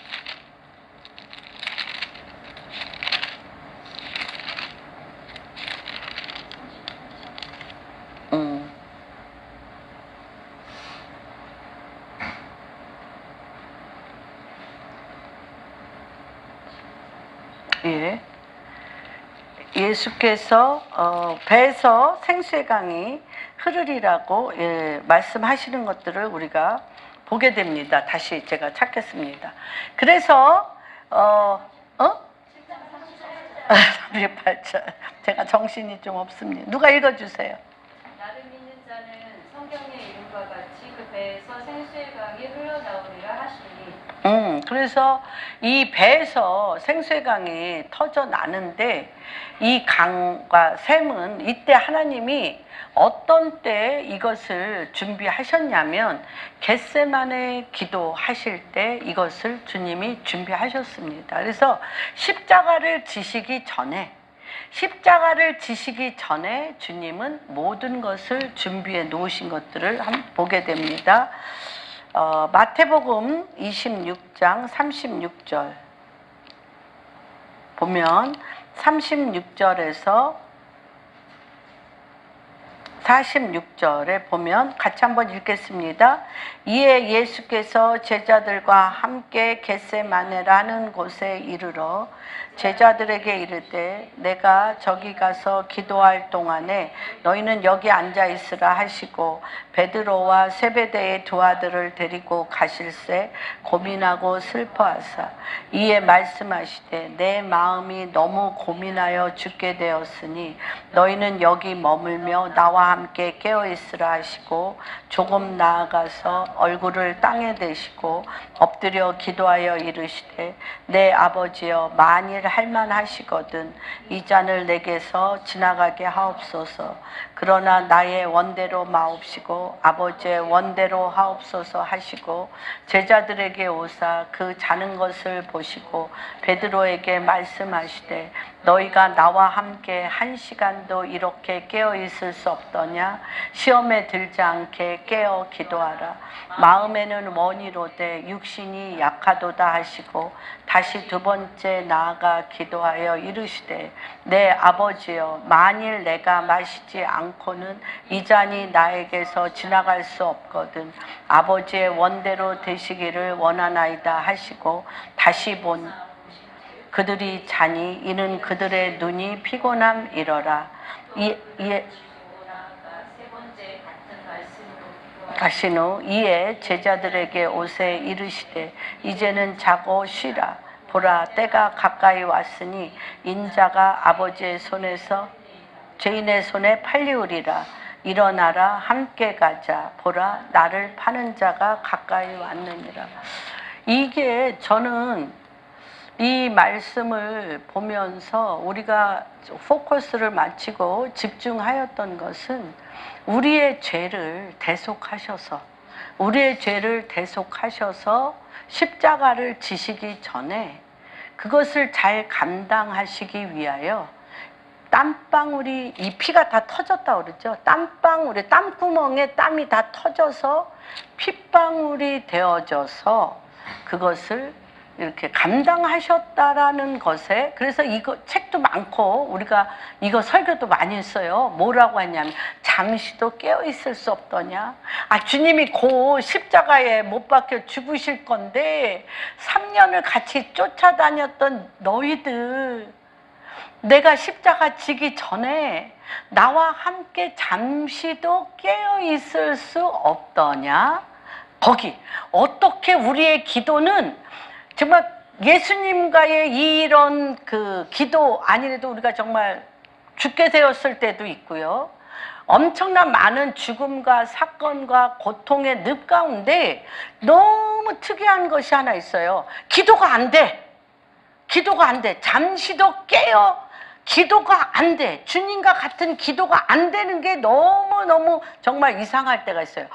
예수께서 배에서 생수의 강이 흐르리라고 말씀하시는 것들을 우리가 보게 됩니다. 다시 제가 찾겠습니다. 그래서 38절 제가 정신이 좀 없습니다. 누가 읽어주세요. 나를 믿는 자는 성경의 이름과 같이 그 배에서 생수의 강이 흘러나오리라 하시니. 그래서 이 배에서 생수의 강이 터져 나는데 이 강과 샘은 이때 하나님이 어떤 때 이것을 준비하셨냐면 겟세마네 기도하실 때 이것을 주님이 준비하셨습니다. 그래서 십자가를 지시기 전에 주님은 모든 것을 준비해 놓으신 것들을 한번 보게 됩니다. 마태복음 26장 36절 보면 36절에서 46절에 보면 같이 한번 읽겠습니다. 이에 예수께서 제자들과 함께 겟세마네라는 곳에 이르러 제자들에게 이르되 내가 저기 가서 기도할 동안에 너희는 여기 앉아 있으라 하시고 베드로와 세베대의 두 아들을 데리고 가실새 고민하고 슬퍼하사 이에 말씀하시되 내 마음이 너무 고민하여 죽게 되었으니 너희는 여기 머물며 나와 함께 깨어 있으라 하시고 조금 나아가서 얼굴을 땅에 대시고 엎드려 기도하여 이르시되 내 아버지여 만일 할만하시거든 이 잔을 내게서 지나가게 하옵소서. 그러나 나의 원대로 마옵시고 아버지의 원대로 하옵소서 하시고 제자들에게 오사 그 자는 것을 보시고 베드로에게 말씀하시되 너희가 나와 함께 1시간도 이렇게 깨어 있을 수 없더냐? 시험에 들지 않게 깨어 기도하라. 마음에는 원이로되 육신이 약하도다 하시고 다시 두 번째 나아가 기도하여 이르시되 내 아버지여 만일 내가 마시지 않고는 이 잔이 나에게서 지나갈 수 없거든 아버지의 원대로 되시기를 원하나이다 하시고 다시 본 그들이 자니 이는 그들의 눈이 피곤함이러라. 가신 후 이에 제자들에게 오세 이르시되 이제는 자고 쉬라. 보라 때가 가까이 왔으니 인자가 아버지의 손에서 죄인의 손에 팔리우리라. 일어나라 함께 가자. 보라 나를 파는 자가 가까이 왔느니라. 이게 저는 이 말씀을 보면서 우리가 포커스를 맞추고 집중하였던 것은 우리의 죄를 대속하셔서 십자가를 지시기 전에 그것을 잘 감당하시기 위하여 땀방울이 이 피가 다 터졌다고 그러죠. 땀방울이 땀구멍에 땀이 다 터져서 핏방울이 되어져서 그것을 이렇게 감당하셨다라는 것에 그래서 이거 책도 많고 우리가 이거 설교도 많이 했어요. 뭐라고 하냐면 잠시도 깨어 있을 수 없더냐. 주님이 곧 십자가에 못 박혀 죽으실 건데 3년을 같이 쫓아다녔던 너희들 내가 십자가 지기 전에 나와 함께 잠시도 깨어 있을 수 없더냐. 거기 어떻게 우리의 기도는 정말 예수님과의 이런 그 기도 아니래도 우리가 정말 죽게 되었을 때도 있고요. 엄청난 많은 죽음과 사건과 고통의 늪 가운데 너무 특이한 것이 하나 있어요. 기도가 안 돼. 잠시도 깨어 기도가 안 돼. 주님과 같은 기도가 안 되는 게 너무너무 정말 이상할 때가 있어요.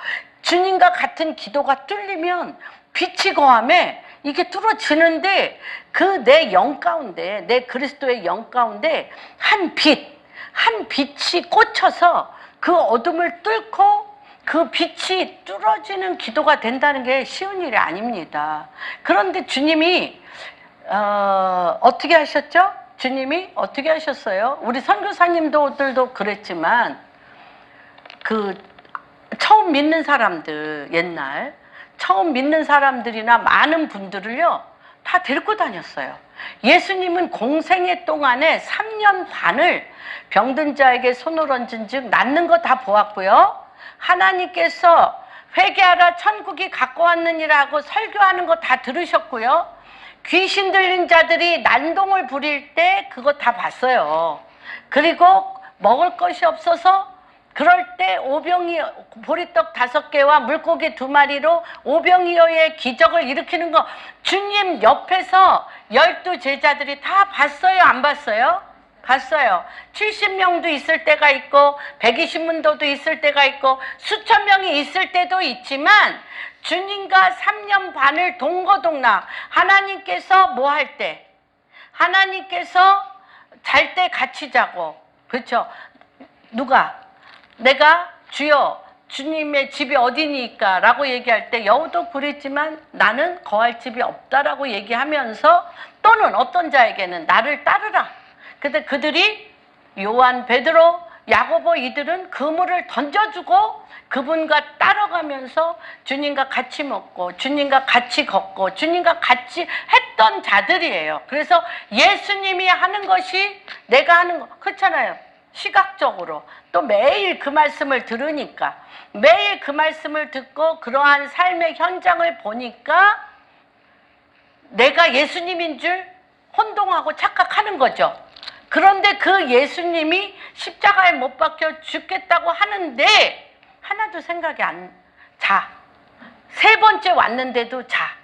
주님과 같은 기도가 뚫리면 빛이 거함에 이게 뚫어지는데 그 내 영 가운데 내 그리스도의 영 가운데 한 빛이 꽂혀서 그 어둠을 뚫고 그 빛이 뚫어지는 기도가 된다는 게 쉬운 일이 아닙니다. 그런데 주님이 어떻게 하셨죠? 주님이 어떻게 하셨어요? 우리 선교사님들도 그랬지만 그 처음 믿는 사람들 옛날 처음 믿는 사람들이나 많은 분들을요 다 데리고 다녔어요. 예수님은 공생애 동안에 3년 반을 병든 자에게 손을 얹은 즉 낫는 거 다 보았고요. 하나님께서 회개하라 천국이 가까웠느니라 하고 설교하는 거 다 들으셨고요. 귀신 들린 자들이 난동을 부릴 때 그거 다 봤어요. 그리고 먹을 것이 없어서 그럴 때 오병이 보리떡 5개와 물고기 2마리로 오병이어의 기적을 일으키는 거 주님 옆에서 12 제자들이 다 봤어요? 안 봤어요? 봤어요. 70명도 있을 때가 있고 120명도 있을 때가 있고 수천 명이 있을 때도 있지만 주님과 3년 반을 동거동락 하나님께서 뭐 할 때? 하나님께서 잘 때 같이 자고 그렇죠? 누가? 내가 주여 주님의 집이 어디니까 라고 얘기할 때 여우도 그랬지만 나는 거할 집이 없다라고 얘기하면서 또는 어떤 자에게는 나를 따르라. 근데 그들이 요한, 베드로, 야고보 이들은 그물을 던져주고 그분과 따라가면서 주님과 같이 먹고 주님과 같이 걷고 주님과 같이 했던 자들이에요. 그래서 예수님이 하는 것이 내가 하는 거 그렇잖아요. 시각적으로 또 매일 그 말씀을 들으니까 매일 그 말씀을 듣고 그러한 삶의 현장을 보니까 내가 예수님인 줄 혼동하고 착각하는 거죠. 그런데 그 예수님이 십자가에 못 박혀 죽겠다고 하는데 하나도 생각이 안 자. 세 번째 왔는데도 자.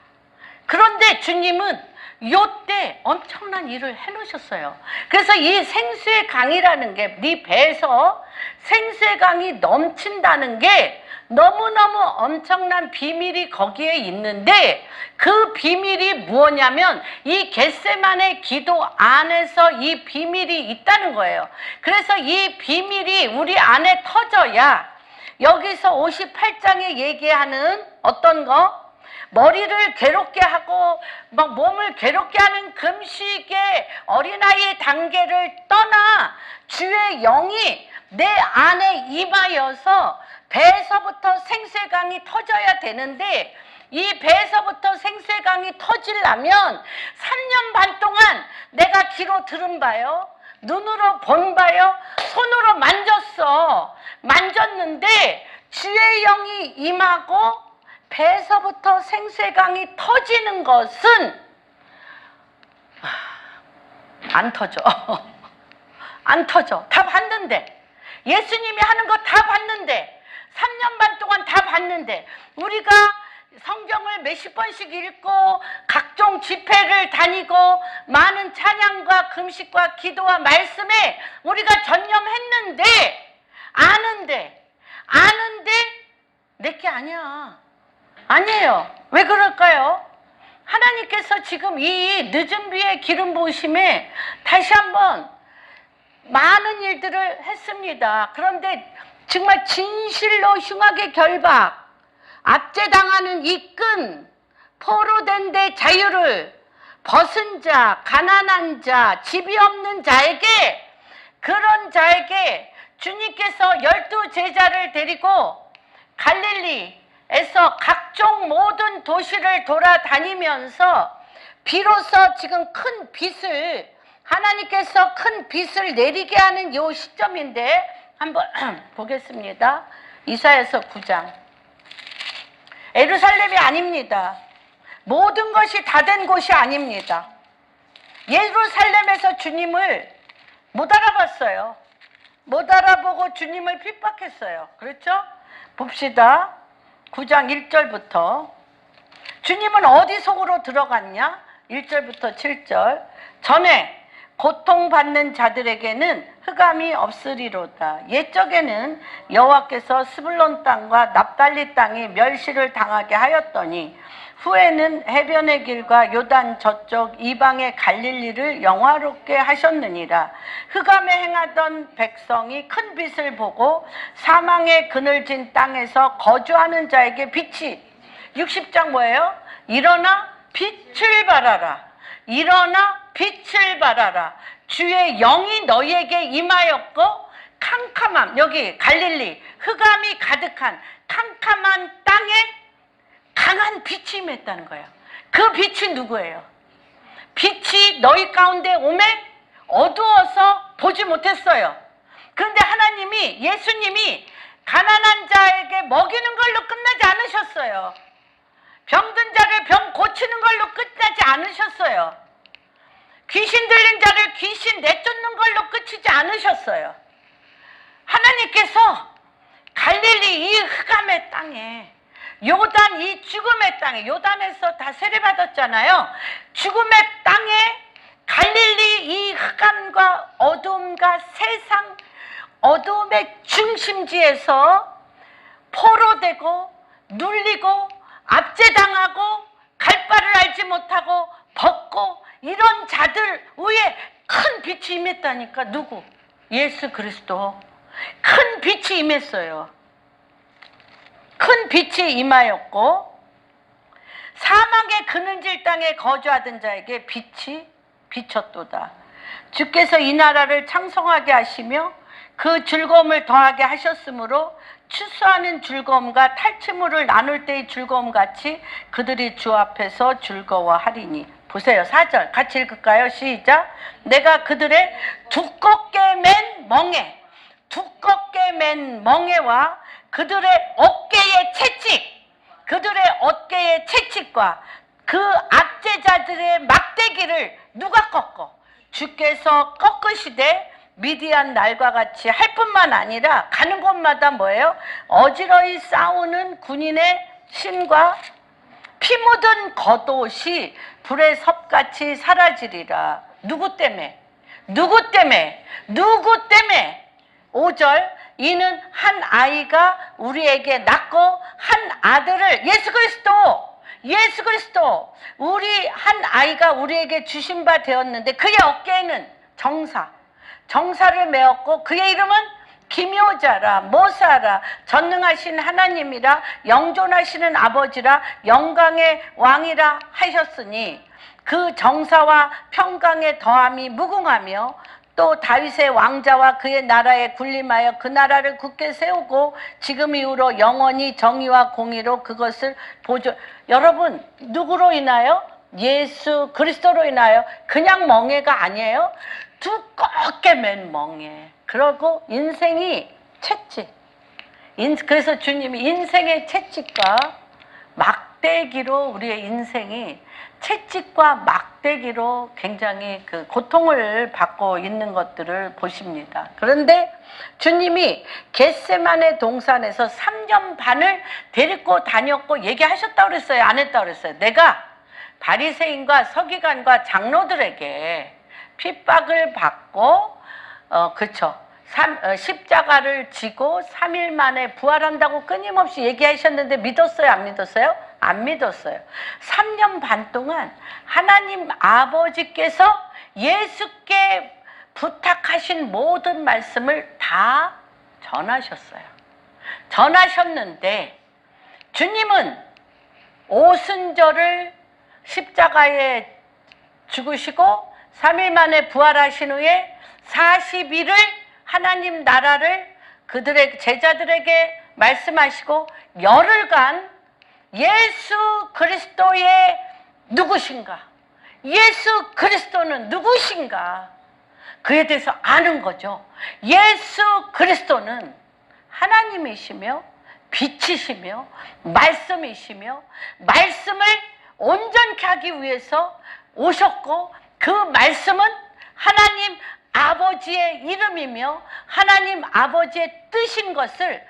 그런데 주님은 요때 엄청난 일을 해놓으셨어요. 그래서 이 생수의 강이라는 게 네 배에서 생수의 강이 넘친다는 게 너무너무 엄청난 비밀이 거기에 있는데 그 비밀이 무엇냐면 이 겟세마네 기도 안에서 이 비밀이 있다는 거예요. 그래서 이 비밀이 우리 안에 터져야 여기서 58장에 얘기하는 어떤 거? 머리를 괴롭게 하고 막 몸을 괴롭게 하는 금식의 어린아이의 단계를 떠나 주의 영이 내 안에 임하여서 배에서부터 생수의 강이 터져야 되는데 이 배에서부터 생수의 강이 터지려면 3년 반 동안 내가 귀로 들은 바요, 눈으로 본 바요, 손으로 만졌는데 주의 영이 임하고 배에서부터 생수의 강이 터지는 것은 안 터져. 안 터져. 다 봤는데. 예수님이 하는 거 다 봤는데. 3년 반 동안 다 봤는데. 우리가 성경을 몇십 번씩 읽고 각종 집회를 다니고 많은 찬양과 금식과 기도와 말씀에 우리가 전념했는데 아는데 내게 아니야. 아니에요. 왜 그럴까요? 하나님께서 지금 이 늦은 비의 기름 부으심에 다시 한번 많은 일들을 했습니다. 그런데 정말 진실로 흉악의 결박, 압제당하는 이 끈, 포로된 데 자유를 벗은 자, 가난한 자, 집이 없는 자에게, 그런 자에게 주님께서 12 제자를 데리고 갈릴리에서 각종 모든 도시를 돌아다니면서 비로소 지금 큰 빛을, 하나님께서 큰 빛을 내리게 하는 요 시점인데 한번 보겠습니다. 이사야서 9장. 예루살렘이 아닙니다. 모든 것이 다 된 곳이 아닙니다. 예루살렘에서 주님을 못 알아봤어요. 못 알아보고 주님을 핍박했어요. 그렇죠? 봅시다. 9장 1절부터. 주님은 어디 속으로 들어갔냐? 1절부터 7절. 전에 고통받는 자들에게는 흑암이 없으리로다. 옛적에는 여호와께서 스불론 땅과 납달리 땅에 멸시를 당하게 하였더니 후에는 해변의 길과 요단 저쪽 이방의 갈릴리를 영화롭게 하셨느니라. 흑암에 행하던 백성이 큰 빛을 보고 사망의 그늘진 땅에서 거주하는 자에게 빛이, 60장 뭐예요? 일어나 빛을 발하라. 일어나 빛을 발하라. 주의 영이 너희에게 임하였고 캄캄함, 여기 갈릴리 흑암이 가득한 캄캄한 땅에 강한 빛이 임했다는 거예요. 그 빛이 누구예요? 빛이 너희 가운데 오매 어두워서 보지 못했어요. 그런데 하나님이, 예수님이 가난한 자에게 먹이는 걸로 끝나지 않으셨어요. 병든 자를 병 고치는 걸로 끝나지 않으셨어요. 귀신 들린 자를 귀신 내쫓는 걸로 끝이지 않으셨어요. 하나님께서 갈릴리 이 흑암의 땅에, 요단 이 죽음의 땅에, 요단에서 다 세례받았잖아요. 죽음의 땅에 갈릴리 이 흑암과 어두움과 세상 어두움의 중심지에서 포로되고 눌리고 압제당하고 갈 바를 알지 못하고 벗고 이런 자들 위에 큰 빛이 임했다니까. 누구? 예수 그리스도. 큰 빛이 임했어요. 큰 빛이 임하였고 사망의 그늘질 땅에 거주하던 자에게 빛이 비쳤도다. 주께서 이 나라를 창성하게 하시며 그 즐거움을 더하게 하셨으므로 추수하는 즐거움과 탈취물을 나눌 때의 즐거움 같이 그들이 주 앞에서 즐거워하리니. 보세요. 4절 같이 읽을까요? 시작. 내가 그들의 두껍게 맨 멍에, 두껍게 맨 멍에와 그들의 어깨의 채찍, 그들의 어깨의 채찍과 그 압제자들의 막대기를 누가 꺾어? 주께서 꺾으시되 미디안 날과 같이 할 뿐만 아니라 가는 곳마다 뭐예요? 어지러이 싸우는 군인의 신과 피 묻은 겉옷이 불의 섭같이 사라지리라. 누구 때문에? 누구 때문에? 누구 때문에? 5절 이는 한 아이가 우리에게 낳고 한 아들을 예수 그리스도 우리 한 아이가 우리에게 주신 바 되었는데 그의 어깨에는 정사를 메었고 그의 이름은 기묘자라 모사라 전능하신 하나님이라 영존하시는 아버지라 영광의 왕이라 하셨으니 그 정사와 평강의 더함이 무궁하며 또 다윗의 왕자와 그의 나라에 군림하여 그 나라를 굳게 세우고 지금 이후로 영원히 정의와 공의로 그것을 보존. 여러분 누구로 인하여? 예수 그리스도로 인하여. 그냥 멍해가 아니에요. 두껍게 맨 멍해. 그러고 인생이 채찍. 그래서 주님이 인생의 채찍과 막대기로 우리의 인생이 채찍과 막대기로 굉장히 그 고통을 받고 있는 것들을 보십니다. 그런데 주님이 겟세마네 동산에서 3년 반을 데리고 다녔고 얘기하셨다고 그랬어요? 안 했다고 그랬어요? 내가 바리새인과 서기관과 장로들에게 핍박을 받고 십자가를 지고 3일 만에 부활한다고 끊임없이 얘기하셨는데 믿었어요? 안 믿었어요? 안 믿었어요. 3년 반 동안 하나님 아버지께서 예수께 부탁하신 모든 말씀을 다 전하셨어요. 전하셨는데 주님은 오순절을 십자가에 죽으시고 3일 만에 부활하신 후에 40일을 하나님 나라를 그들의 제자들에게 말씀하시고 열흘간 예수 그리스도의 누구신가? 예수 그리스도는 누구신가? 그에 대해서 아는 거죠. 예수 그리스도는 하나님이시며 빛이시며 말씀이시며 말씀을 온전케 하기 위해서 오셨고 그 말씀은 하나님 아버지의 이름이며 하나님 아버지의 뜻인 것을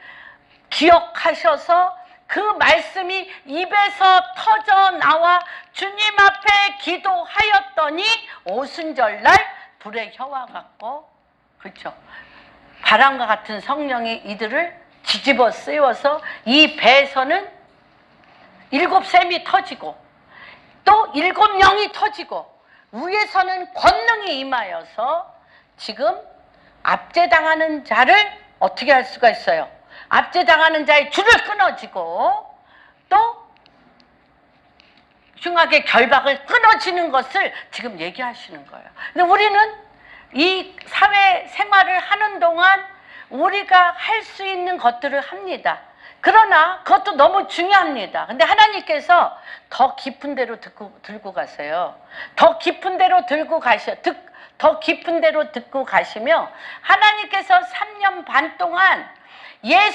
기억하셔서 그 말씀이 입에서 터져 나와 주님 앞에 기도하였더니 오순절날 불의 혀와 같고 그렇죠. 바람과 같은 성령이 이들을 뒤집어 쓰여서 이 배에서는 7샘이 터지고 또 7영이 터지고 위에서는 권능이 임하여서 지금 압제당하는 자를 어떻게 할 수가 있어요? 압제당하는 자의 줄을 끊어지고 또 흉악의 결박을 끊어지는 것을 지금 얘기하시는 거예요. 근데 우리는 이 사회 생활을 하는 동안 우리가 할 수 있는 것들을 합니다. 그러나 그것도 너무 중요합니다. 근데 하나님께서 더 깊은 데로 들고 가세요. 더 깊은 데로 더 깊은 데로 듣고 가시며 하나님께서 3년 반 동안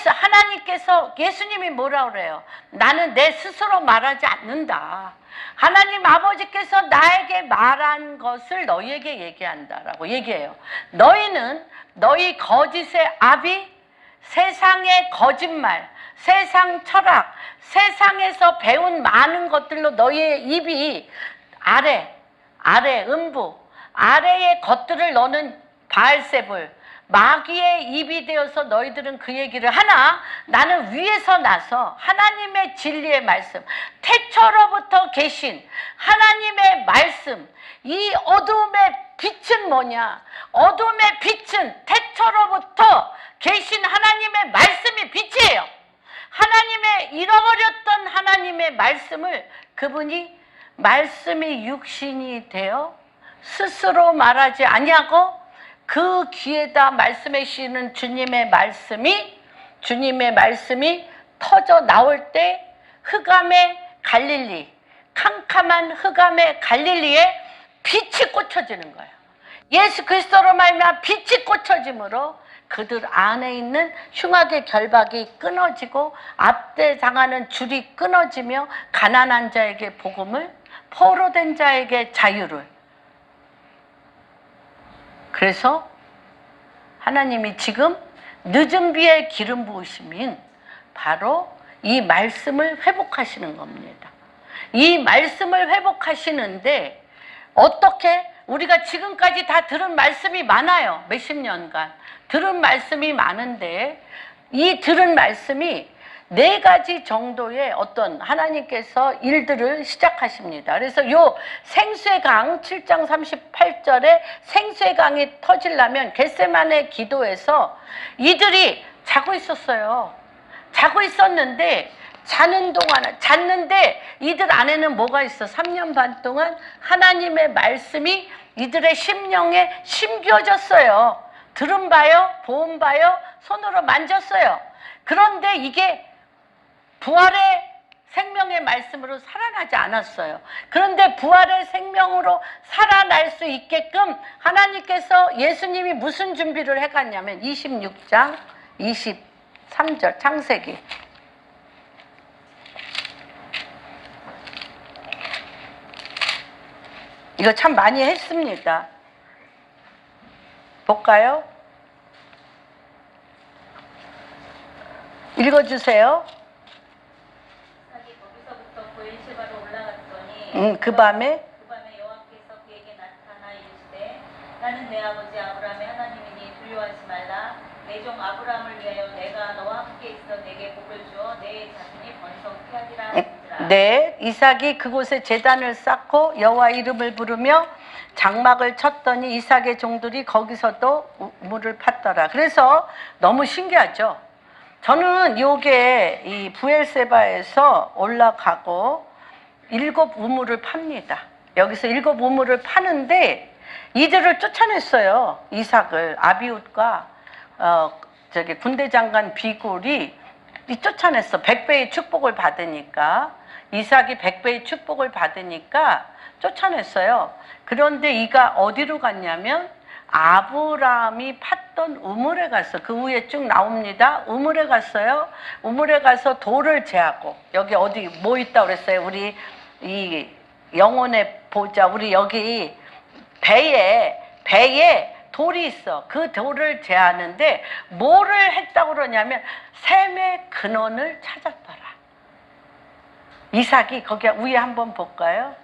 하나님께서 예수님이 뭐라 그래요? 나는 내 스스로 말하지 않는다. 하나님 아버지께서 나에게 말한 것을 너희에게 얘기한다라고 얘기해요. 너희는 너희 거짓의 압이 세상의 거짓말, 세상 철학, 세상에서 배운 많은 것들로 너희의 입이 아래 음부, 아래의 것들을 너는 바알세불, 마귀의 입이 되어서 너희들은 그 얘기를 하나 나는 위에서 나서 하나님의 진리의 말씀, 태초로부터 계신 하나님의 말씀, 이 어둠의 빛은 뭐냐? 어둠의 빛은 태초로부터 계신 하나님의 말씀이 빛이에요. 하나님의 잃어버렸던 하나님의 말씀을 그분이 말씀이 육신이 되어 스스로 말하지 아니하고 그 귀에다 말씀해 주시는 주님의 말씀이 터져 나올 때 흑암의 갈릴리, 캄캄한 흑암의 갈릴리에 빛이 꽂혀지는 거예요. 예수 그리스도로 말미암아 빛이 꽂혀짐으로 그들 안에 있는 흉악의 결박이 끊어지고 압대당하는 줄이 끊어지며 가난한 자에게 복음을, 포로된 자에게 자유를. 그래서 하나님이 지금 늦은 비에 기름 부으심인 바로 이 말씀을 회복하시는 겁니다. 이 말씀을 회복하시는데 어떻게? 우리가 지금까지 다 들은 말씀이 많아요. 몇십 년간 들은 말씀이 많은데 이 들은 말씀이 4가지 정도의 어떤 하나님께서 일들을 시작하십니다. 그래서 요 생수의 강 7장 38절에 생수의 강이 터지려면 겟세마네 기도에서 이들이 자고 있었어요. 자고 있었는데 잤는데 이들 안에는 뭐가 있어? 3년 반 동안 하나님의 말씀이 이들의 심령에 심겨졌어요. 들은 바요, 본 바요, 손으로 만졌어요. 그런데 이게 부활의 생명의 말씀으로 살아나지 않았어요. 그런데 부활의 생명으로 살아날 수 있게끔 하나님께서 예수님이 무슨 준비를 해갔냐면 26장 23절 창세기. 이거 참 많이 했습니다. 볼까요? 읽어주세요. 거기서부터 브엘시바로 올라갔더니 그 밤에 여호와께서 그에게 나타나 이르시되 나는 내 아버지 아브라함의 하나님이니 두려워하지 말라. 내 종 아브라함을 위하여 내가 너와 함께 있어 내게 복을 주어 내 자손이 번성케 하리라 하시니라. 네, 이삭이 그곳에 제단을 쌓고 여호와 이름을 부르며 장막을 쳤더니 이삭의 종들이 거기서도 우물을 팠더라. 그래서 너무 신기하죠. 저는 요게 이 부엘세바에서 올라가고 7 우물을 팝니다. 여기서 7 우물을 파는데 이들을 쫓아냈어요. 이삭을 아비웃과 군대 장관 비골이 쫓아냈어. 100배의 축복을 받으니까. 이삭이 100배의 축복을 받으니까 쫓아냈어요. 그런데 이가 어디로 갔냐면 아브라함이 팠던 우물에 갔어. 그 위에 쭉 나옵니다. 우물에 갔어요. 우물에 가서 돌을 제하고, 여기 어디 뭐 있다고 그랬어요? 우리 이 영혼의 보좌, 우리 여기 배에 돌이 있어. 그 돌을 제하는데 뭐를 했다고 그러냐면 샘의 근원을 찾았더라. 이삭이 거기 위에 한번 볼까요?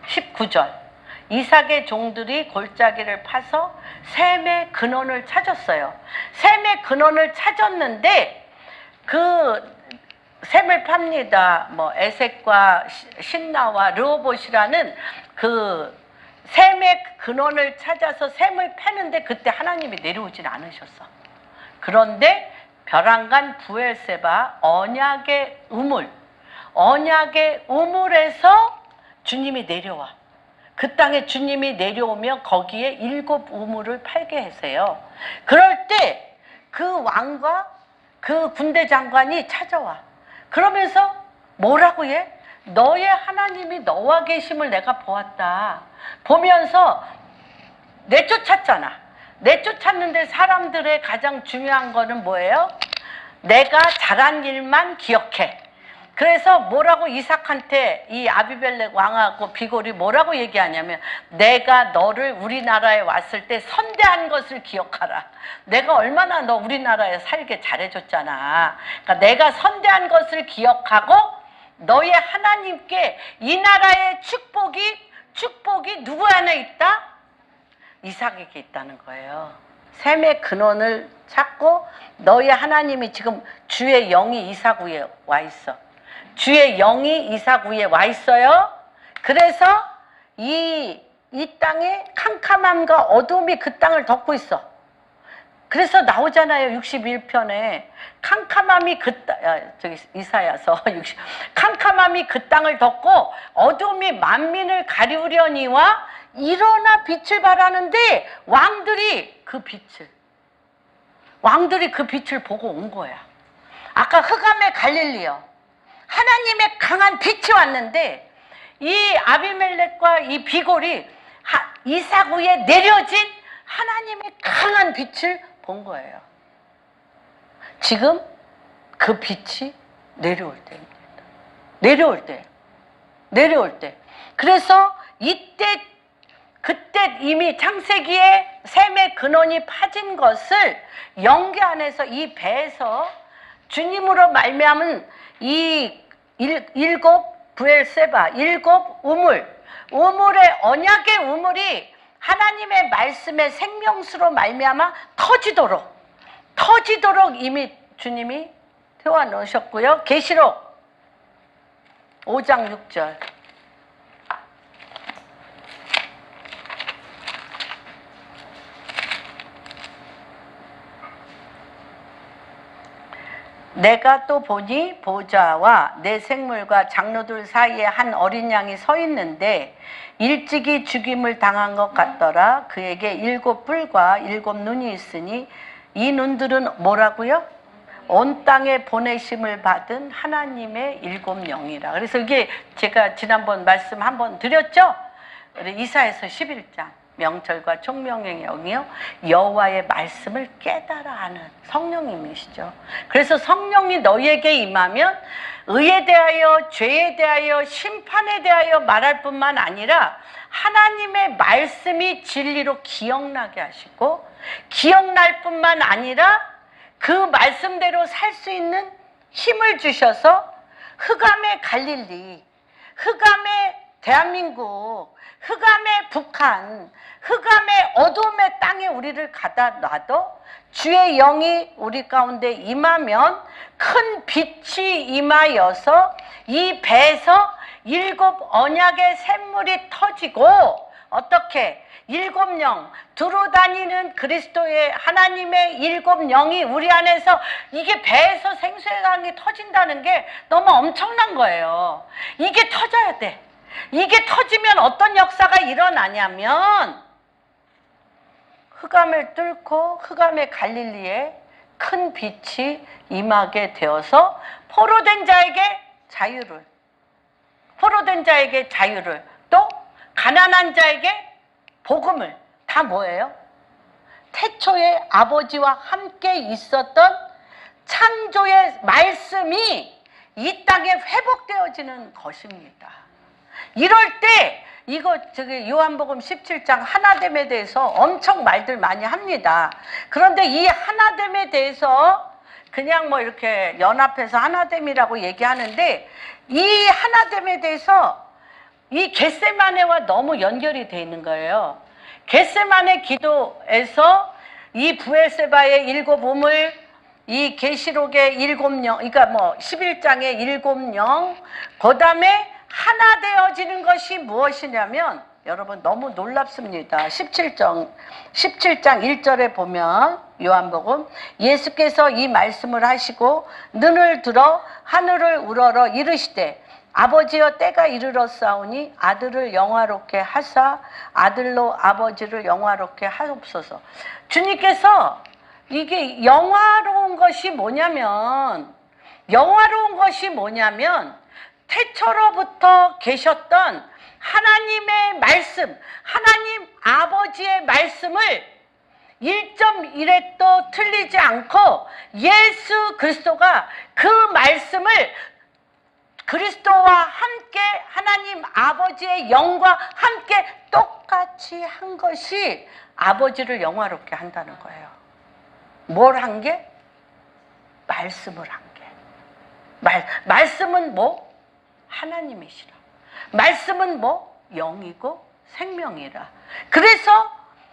19절. 이삭의 종들이 골짜기를 파서 샘의 근원을 찾았어요. 샘의 근원을 찾았는데 그 샘을 팝니다. 뭐 에색과 신나와 르호봇이라는 그 샘의 근원을 찾아서 샘을 패는데 그때 하나님이 내려오진 않으셨어. 그런데 벼랑간 부엘세바 언약의 우물에서 주님이 내려와. 그 땅에 주님이 내려오며 거기에 7 우물을 팔게 하세요. 그럴 때 그 왕과 그 군대 장관이 찾아와. 그러면서 뭐라고 해? 너의 하나님이 너와 계심을 내가 보았다. 보면서 내쫓았잖아. 내쫓았는데 사람들의 가장 중요한 거는 뭐예요? 내가 잘한 일만 기억해. 그래서 뭐라고 이삭한테 이 아비멜렉 왕하고 비골이 뭐라고 얘기하냐면 내가 너를 우리나라에 왔을 때 선대한 것을 기억하라. 내가 얼마나 너 우리나라에 살게 잘해줬잖아. 그러니까 내가 선대한 것을 기억하고 너의 하나님께 이 나라의 축복이 누구 안에 있다? 이삭에게 있다는 거예요. 샘의 근원을 찾고 너의 하나님이 지금 주의 영이 이삭 위에 와 있어. 주의 영이 이삭 위에 와 있어요. 그래서 이 땅에 캄캄함과 어둠이 그 땅을 덮고 있어. 그래서 나오잖아요. 61편에 캄캄함이 이사야서 60 캄캄함이 그 땅을 덮고 어둠이 만민을 가리우려니와 일어나 빛을 발하는데 왕들이 그 빛을 보고 온 거야. 아까 흑암의 갈릴리요. 하나님의 강한 빛이 왔는데 이 아비멜렉과 이 비골이 이삭 위에 내려진 하나님의 강한 빛을 본 거예요. 지금 그 빛이 내려올 때입니다. 내려올 때. 그래서 그때 이미 창세기에 샘의 근원이 파진 것을 영계 안에서 이 배에서 주님으로 말미암은 이 일곱 브엘세바, 일곱 우물의 언약의 우물이 하나님의 말씀의 생명수로 말미암아 터지도록 이미 주님이 태워 놓으셨고요. 계시록 5장 6절. 내가 또 보니 보좌와 내 생물과 장로들 사이에 한 어린 양이 서 있는데 일찍이 죽임을 당한 것 같더라. 그에게 7 뿔과 7 눈이 있으니 이 눈들은 뭐라고요? 온 땅에 보내심을 받은 하나님의 7 영이라. 그래서 이게 제가 지난번 말씀 한번 드렸죠? 이사야서 11장. 명철과 총명의 영이요 여호와의 말씀을 깨달아 아는 성령님이시죠. 그래서 성령이 너희에게 임하면 의에 대하여 죄에 대하여 심판에 대하여 말할 뿐만 아니라 하나님의 말씀이 진리로 기억나게 하시고 기억날 뿐만 아니라 그 말씀대로 살 수 있는 힘을 주셔서 흑암의 갈릴리, 흑암의 대한민국, 흑암의 북한, 흑암의 어둠의 땅에 우리를 가다 놔도 주의 영이 우리 가운데 임하면 큰 빛이 임하여서 이 배에서 7 언약의 샘물이 터지고 어떻게 7 영, 두루 다니는 그리스도의 하나님의 7 영이 우리 안에서 이게 배에서 생수의 강이 터진다는 게 너무 엄청난 거예요. 이게 터져야 돼. 이게 터지면 어떤 역사가 일어나냐면 흑암을 뚫고 흑암의 갈릴리에 큰 빛이 임하게 되어서 포로된 자에게 자유를 또 가난한 자에게 복음을 다 뭐예요? 태초에 아버지와 함께 있었던 창조의 말씀이 이 땅에 회복되어지는 것입니다. 이럴 때 이거 요한복음 17장 하나됨에 대해서 엄청 말들 많이 합니다. 그런데 이 하나됨에 대해서 그냥 뭐 이렇게 연합해서 하나됨이라고 얘기하는데 이 하나됨에 대해서 이 겟세마네와 너무 연결이 돼 있는 거예요. 겟세마네 기도에서 이 브엘세바의 7 우물, 이 계시록의 7 영, 그러니까 뭐 11장의 7 영, 그 다음에 하나 되어지는 것이 무엇이냐면 여러분 너무 놀랍습니다. 17장 1절에 보면 요한복음 예수께서 이 말씀을 하시고 눈을 들어 하늘을 우러러 이르시되 아버지여 때가 이르렀사오니 아들을 영화롭게 하사 아들로 아버지를 영화롭게 하옵소서. 주님께서 이게 영화로운 것이 뭐냐면 태초로부터 계셨던 하나님의 말씀, 하나님 아버지의 말씀을 1.1획도 틀리지 않고 예수 그리스도가 그 말씀을 그리스도와 함께 하나님 아버지의 영과 함께 똑같이 한 것이 아버지를 영화롭게 한다는 거예요. 뭘 한 게? 말씀을 한 게. 말씀은 뭐? 하나님이시라. 말씀은 뭐? 영이고 생명이라. 그래서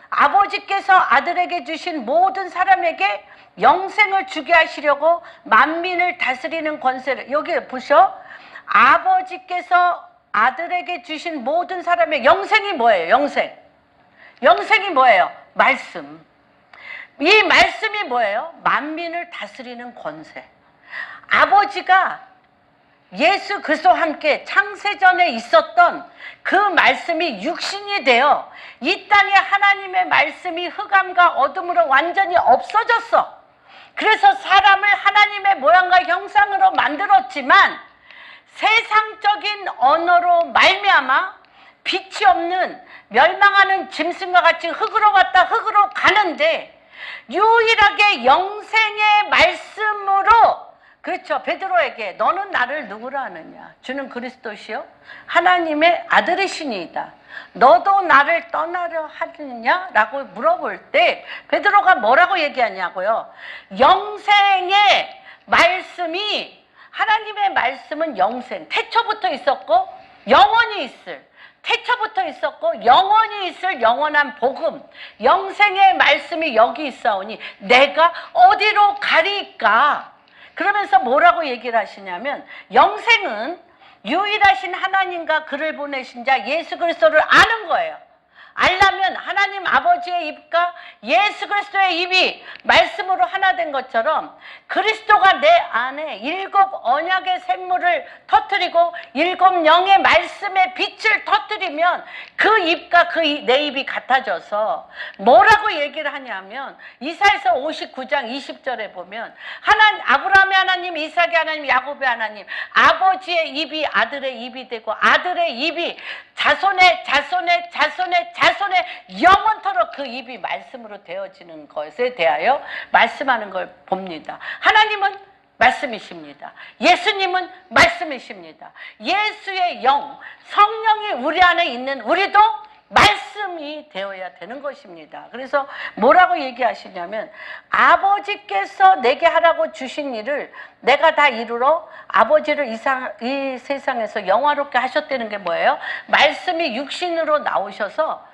아버지께서 아들에게 주신 모든 사람에게 영생을 주게 하시려고 만민을 다스리는 권세를, 여기 보셔. 아버지께서 아들에게 주신 모든 사람의 영생이 뭐예요? 영생이 뭐예요? 말씀. 이 말씀이 뭐예요? 만민을 다스리는 권세. 아버지가 예수 그리스도와 함께 창세전에 있었던 그 말씀이 육신이 되어 이 땅에 하나님의 말씀이 흑암과 어둠으로 완전히 없어졌어. 그래서 사람을 하나님의 모양과 형상으로 만들었지만 세상적인 언어로 말미암아 빛이 없는 멸망하는 짐승과 같이 흙으로 갔다 흙으로 가는데 유일하게 영생의 말씀으로, 그렇죠, 베드로에게 너는 나를 누구로 아느냐? 주는 그리스도시요 하나님의 아들이시니이다. 너도 나를 떠나려 하느냐? 라고 물어볼 때 베드로가 뭐라고 얘기하냐고요? 영생의 말씀이, 하나님의 말씀은 영생, 태초부터 있었고 영원히 있을, 태초부터 있었고 영원히 있을 영원한 복음, 영생의 말씀이 여기 있사오니 내가 어디로 가리까? 그러면서 뭐라고 얘기를 하시냐면 영생은 유일하신 하나님과 그를 보내신 자 예수 그리스도를 아는 거예요. 알려면 하나님 아버지의 입과 예수 그리스도의 입이 말씀으로 하나 된 것처럼 그리스도가 내 안에 7 언약의 샘물을 터뜨리고 7 영의 말씀의 빛을 터뜨리면 그 입과 내 입이 같아져서 뭐라고 얘기를 하냐면 이사야서 59장 20절에 보면 아브라함의 하나님, 이삭의 하나님, 야곱의 하나님, 아버지의 입이 아들의 입이 되고 아들의 입이 자손의 영원토록 그 입이 말씀으로 되어지는 것에 대하여 말씀하는 걸 봅니다. 하나님은 말씀이십니다. 예수님은 말씀이십니다. 예수의 영, 성령이 우리 안에 있는 우리도 말씀이 되어야 되는 것입니다. 그래서 뭐라고 얘기하시냐면 아버지께서 내게 하라고 주신 일을 내가 다 이루러 아버지를 이 세상에서 영화롭게 하셨다는 게 뭐예요? 말씀이 육신으로 나오셔서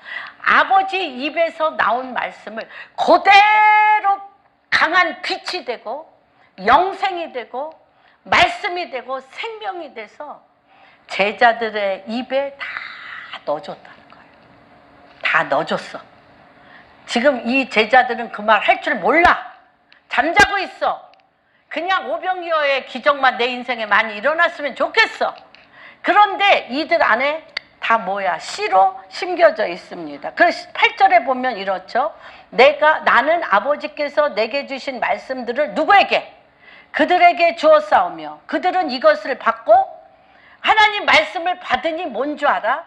아버지 입에서 나온 말씀을 그대로 강한 빛이 되고 영생이 되고 말씀이 되고 생명이 돼서 제자들의 입에 다 넣어줬다는 거예요. 다 넣어줬어. 지금 이 제자들은 그 말 할 줄 몰라. 잠자고 있어. 그냥 오병이어의 기적만 내 인생에 많이 일어났으면 좋겠어. 그런데 이들 안에 다 뭐야? 씨로 심겨져 있습니다. 그 8절에 보면 이렇죠. 나는 아버지께서 내게 주신 말씀들을 누구에게? 그들에게 주었사오며 그들은 이것을 받고 하나님 말씀을 받으니 뭔 줄 알아?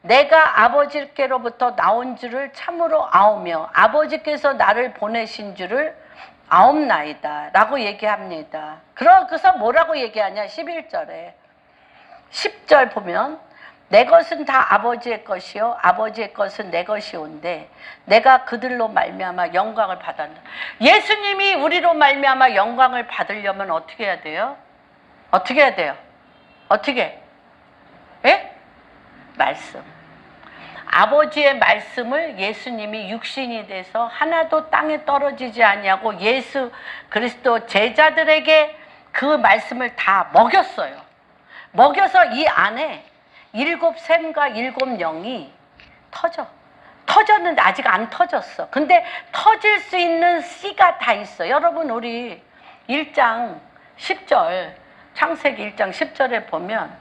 내가 아버지께로부터 나온 줄을 참으로 아오며 아버지께서 나를 보내신 줄을 아옵나이다 라고 얘기합니다. 그래서 뭐라고 얘기하냐? 11절에 10절 보면 내 것은 다 아버지의 것이요 아버지의 것은 내 것이온데 내가 그들로 말미암아 영광을 받았다. 예수님이 우리로 말미암아 영광을 받으려면 어떻게 해야 돼요? 어떻게 해야 돼요? 어떻게? 예? 말씀. 아버지의 말씀을 예수님이 육신이 돼서 하나도 땅에 떨어지지 아니하고 예수 그리스도 제자들에게 그 말씀을 다 먹였어요. 먹여서 이 안에 7 샘과 7 영이 터졌는데 아직 안 터졌어. 근데 터질 수 있는 씨가 다 있어. 여러분 우리 1장 10절 창세기 1장 10절에 보면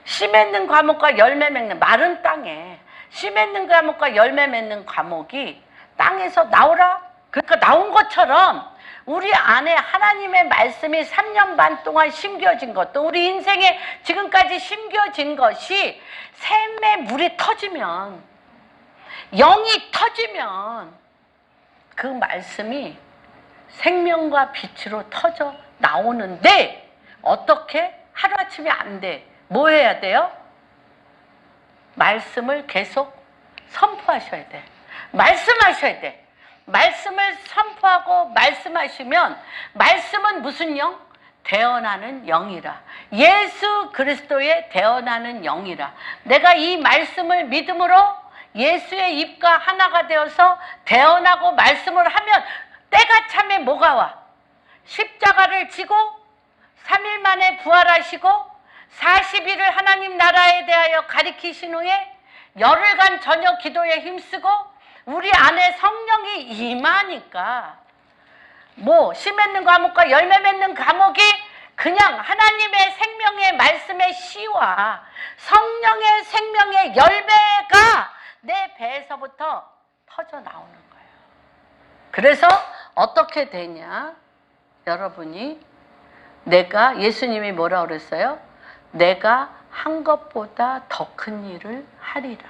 씨 맺는 과목과 열매 맺는 마른 땅에 씨 맺는 과목과 열매 맺는 과목이 땅에서 나오라. 그러니까 나온 것처럼 우리 안에 하나님의 말씀이 3년 반 동안 심겨진 것도 우리 인생에 지금까지 심겨진 것이 샘의 물이 터지면 영이 터지면 그 말씀이 생명과 빛으로 터져 나오는데 어떻게? 하루아침에 안 돼. 뭐 해야 돼요? 말씀을 계속 선포하셔야 돼. 말씀하셔야 돼. 말씀을 선포하고 말씀하시면 말씀은 무슨 영? 대언하는 영이라. 예수 그리스도의 대언하는 영이라. 내가 이 말씀을 믿음으로 예수의 입과 하나가 되어서 대언하고 말씀을 하면 때가 참에 뭐가 와? 십자가를 지고 3일 만에 부활하시고 40일을 하나님 나라에 대하여 가리키신 후에 열흘간 저녁 기도에 힘쓰고 우리 안에 성령이 임하니까 씨 맺는 과목과 열매 맺는 과목이 그냥 하나님의 생명의 말씀의 씨와 성령의 생명의 열매가 내 배에서부터 터져 나오는 거예요. 그래서 어떻게 되냐? 여러분이 예수님이 뭐라 그랬어요? 내가 한 것보다 더 큰 일을 하리라.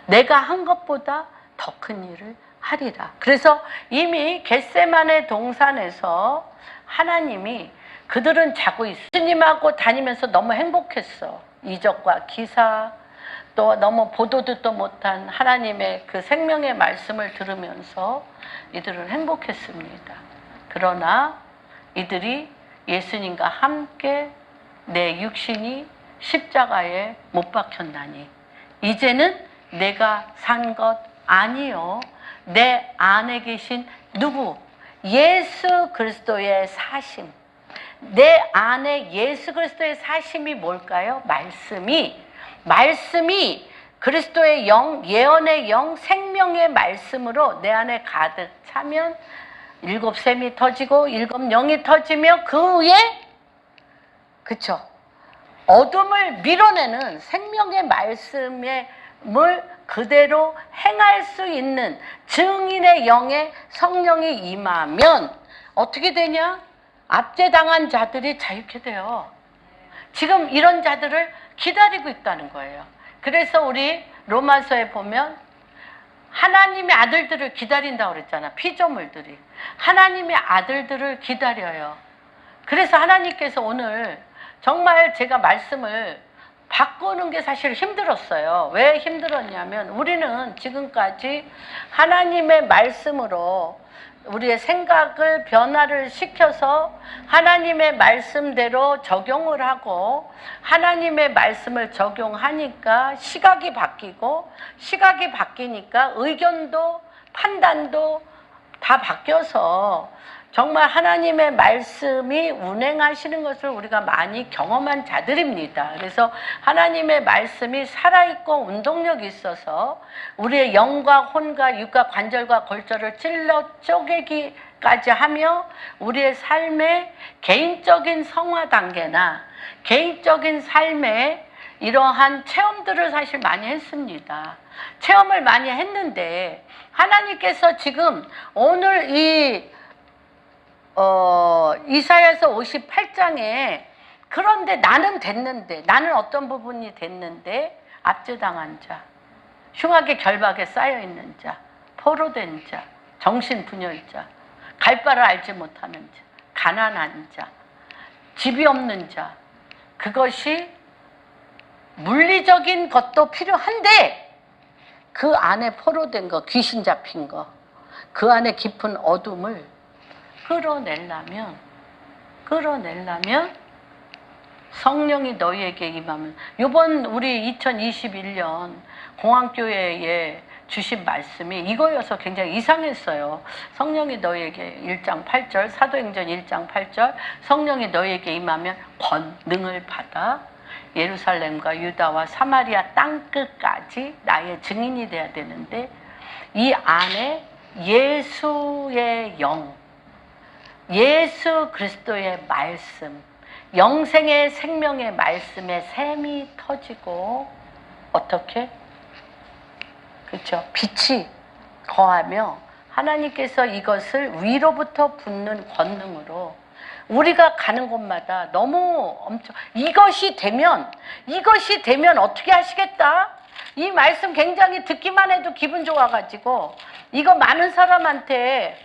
내가 한 것보다 더 큰 일을 하리라. 그래서 이미 겟세마네 동산에서 하나님이 그들은 자고 있어. 예수님하고 다니면서 너무 행복했어. 이적과 기사, 또 너무 보도 듣도 못한 하나님의 그 생명의 말씀을 들으면서 이들은 행복했습니다. 그러나 이들이 예수님과 함께 내 육신이 십자가에 못 박혔나니 이제는 내가 산 것 아니요 내 안에 계신 누구? 예수 그리스도의 사심. 내 안에 예수 그리스도의 사심이 뭘까요? 말씀이 그리스도의 영, 예언의 영, 생명의 말씀으로 내 안에 가득 차면 일곱 샘이 터지고 일곱 영이 터지며 그 위에 그쵸? 어둠을 밀어내는 생명의 말씀을 그대로 행할 수 있는 증인의 영에 성령이 임하면 어떻게 되냐? 압제당한 자들이 자유케 돼요. 지금 이런 자들을 기다리고 있다는 거예요. 그래서 우리 로마서에 보면 하나님의 아들들을 기다린다고 그랬잖아. 피조물들이. 하나님의 아들들을 기다려요. 그래서 하나님께서 오늘 정말 제가 말씀을 바꾸는 게 사실 힘들었어요. 왜 힘들었냐면 우리는 지금까지 하나님의 말씀으로 우리의 생각을 변화를 시켜서 하나님의 말씀대로 적용을 하고 하나님의 말씀을 적용하니까 시각이 바뀌고 시각이 바뀌니까 의견도 판단도 다 바뀌어서 정말 하나님의 말씀이 운행하시는 것을 우리가 많이 경험한 자들입니다. 그래서 하나님의 말씀이 살아있고 운동력이 있어서 우리의 영과 혼과 육과 관절과 골절을 찔러 쪼개기까지 하며 우리의 삶의 개인적인 성화 단계나 개인적인 삶의 이러한 체험들을 사실 많이 했습니다. 체험을 많이 했는데 하나님께서 지금 오늘 이사야서 58장에 그런데 나는 됐는데 나는 어떤 부분이 됐는데 압제당한 자, 흉하게 결박에 쌓여있는 자, 포로된 자, 정신분열자, 갈 바를 알지 못하는 자, 가난한 자, 집이 없는 자, 그것이 물리적인 것도 필요한데 그 안에 포로된 거, 귀신 잡힌 거, 그 안에 깊은 어둠을 끌어내려면 성령이 너희에게 임하면 이번 우리 2021년 공항교회에 주신 말씀이 이거여서 굉장히 이상했어요. 성령이 너희에게 1장 8절 사도행전 1장 8절 성령이 너희에게 임하면 권능을 받아 예루살렘과 유다와 사마리아 땅끝까지 나의 증인이 돼야 되는데 이 안에 예수의 영, 예수 그리스도의 말씀, 영생의 생명의 말씀에 샘이 터지고 어떻게? 그렇죠. 빛이 거하며 하나님께서 이것을 위로부터 붙는 권능으로 우리가 가는 곳마다 너무 엄청 이것이 되면 어떻게 하시겠다? 이 말씀 굉장히 듣기만 해도 기분 좋아가지고 이거 많은 사람한테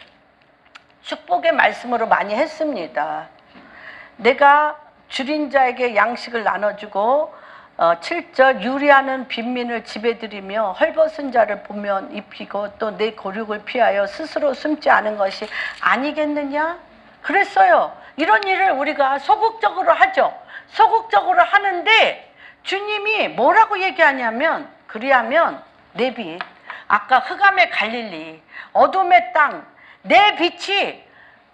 축복의 말씀으로 많이 했습니다. 내가 줄인 자에게 양식을 나눠주고 7절 유리하는 빈민을 집에들이며 헐벗은 자를 보면 입히고 또 내 고륙을 피하여 스스로 숨지 않은 것이 아니겠느냐? 그랬어요. 이런 일을 우리가 소극적으로 하죠. 소극적으로 하는데 주님이 뭐라고 얘기하냐면 그리하면 내 빛, 아까 흑암의 갈릴리, 어둠의 땅, 내 빛이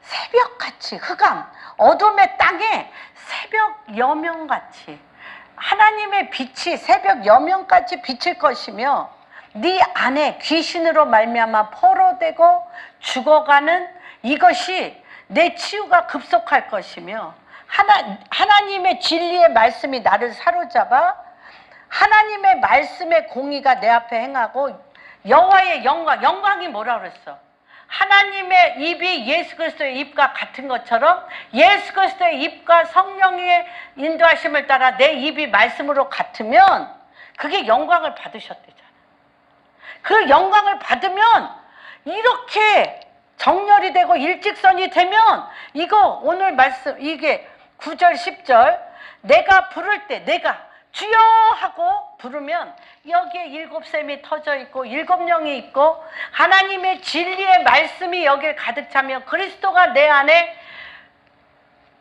새벽같이 흑암, 어둠의 땅에 새벽 여명같이 하나님의 빛이 새벽 여명같이 비칠 것이며 네 안에 귀신으로 말미암아 포로되고 죽어가는 이것이 내 치유가 급속할 것이며 하나님의 진리의 말씀이 나를 사로잡아 하나님의 말씀의 공의가 내 앞에 행하고 여호와의 영광이 뭐라 그랬어? 하나님의 입이 예수 그리스도의 입과 같은 것처럼 예수 그리스도의 입과 성령의 인도하심을 따라 내 입이 말씀으로 같으면 그게 영광을 받으셨대잖아. 그 영광을 받으면 이렇게 정렬이 되고 일직선이 되면 이거 오늘 말씀 이게 9절 10절 내가 부를 때 내가 주여 하고 부르면 여기에 7샘이 터져 있고 7영이 있고 하나님의 진리의 말씀이 여기에 가득 차며 그리스도가 내 안에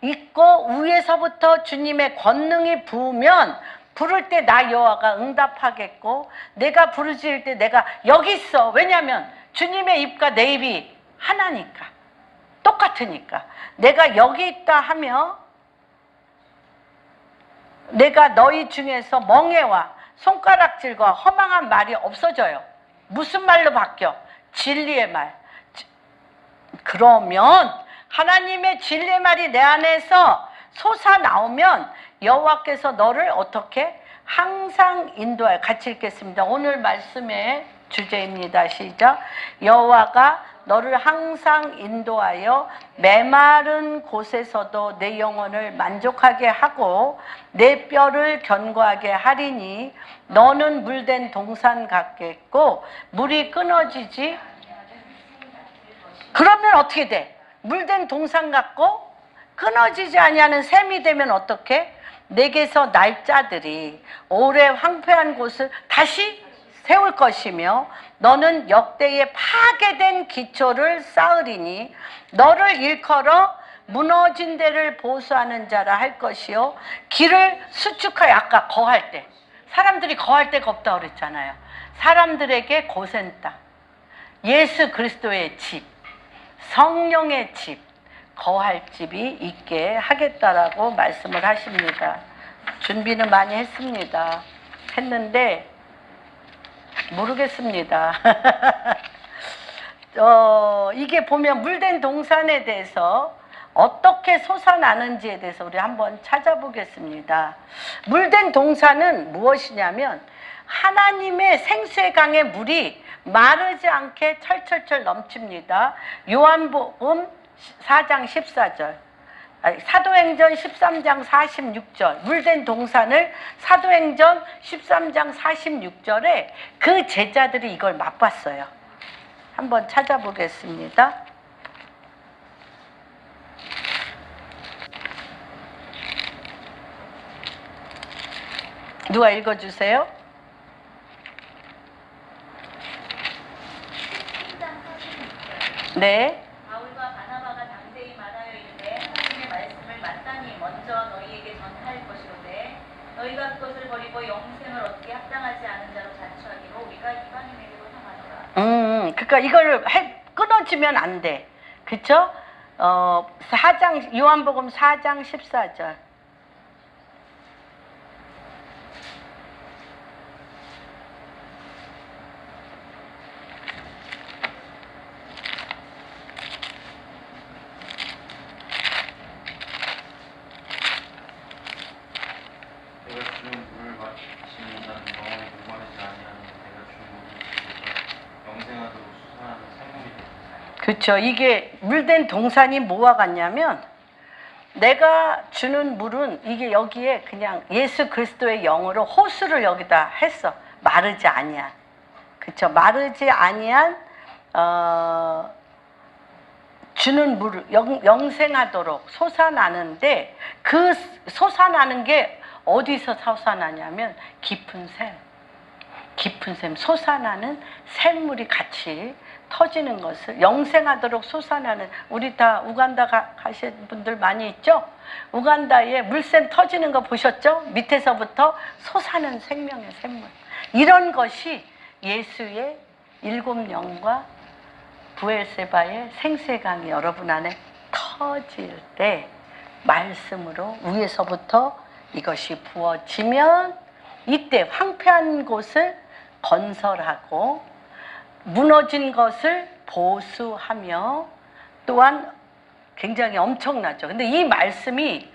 있고 위에서부터 주님의 권능이 부으면 부를 때 나 여호와가 응답하겠고 내가 부르짖을 때 내가 여기 있어. 왜냐하면 주님의 입과 내 입이 하나니까 똑같으니까 내가 여기 있다 하며 내가 너희 중에서 멍에와 손가락질과 허망한 말이 없어져요. 무슨 말로 바뀌어? 진리의 말. 그러면 하나님의 진리의 말이 내 안에서 솟아나오면 여호와께서 너를 어떻게? 항상 인도하여. 같이 읽겠습니다. 오늘 말씀의 주제입니다. 시작. 여호와가 너를 항상 인도하여 메마른 곳에서도 내 영혼을 만족하게 하고 내 뼈를 견고하게 하리니 너는 물된 동산 같겠고 물이 끊어지지. 그러면 어떻게 돼? 물된 동산 같고 끊어지지 아니하는 샘이 되면 어떻게? 내게서 날짜들이 오래 황폐한 곳을 다시 세울 것이며 너는 역대의 파괴된 기초를 쌓으리니 너를 일컬어 무너진 데를 보수하는 자라 할 것이요 길을 수축하여. 아까 거할 때 사람들이 거할 데가 없다고 그랬잖아요. 사람들에게 고센 땅, 예수 그리스도의 집, 성령의 집, 거할 집이 있게 하겠다라고 말씀을 하십니다. 준비는 많이 했는데 모르겠습니다. 이게 보면 물된 동산에 대해서 어떻게 솟아나는지에 대해서 우리 한번 찾아보겠습니다. 물된 동산은 무엇이냐면 하나님의 생수의 강의 물이 마르지 않게 철철철 넘칩니다. 요한복음 4장 14절, 사도행전 13장 46절, 물된 동산을 사도행전 13장 46절에 그 제자들이 이걸 맛봤어요. 한번 찾아보겠습니다. 누가 읽어주세요? 네. 바울과 바나바가 당대히 말하여 이르되 하나님의 말씀을 마땅히 먼저 너희에게 전할 것이로되 너희가 그것을 버리고 영생을 얻기 합당하지 않은 자로 자처하기로 우리가 이방인에게로 당하노라. 그러니까 이걸 끊어지면 안 돼. 그쵸? 4장, 요한복음 4장 14절. 그렇죠. 이게 물된 동산이 뭐와 같냐면 내가 주는 물은 이게 여기에 그냥 예수 그리스도의 영으로 호수를 여기다 했어. 마르지 아니한. 그렇죠. 마르지 아니한 주는 물을 영생하도록 솟아나는데 그 솟아나는 게 어디서 솟아나냐면 깊은 샘 솟아나는 샘물이 같이 터지는 것을 영생하도록 솟아나는. 우리 다 우간다 가신 분들 많이 있죠? 우간다에 물샘 터지는 거 보셨죠? 밑에서부터 솟아는 생명의 샘물. 이런 것이 예수의 7영과 부엘세바의 생수의 강이 여러분 안에 터질 때 말씀으로 위에서부터 이것이 부어지면 이때 황폐한 곳을 건설하고 무너진 것을 보수하며 또한 굉장히 엄청나죠. 근데 이 말씀이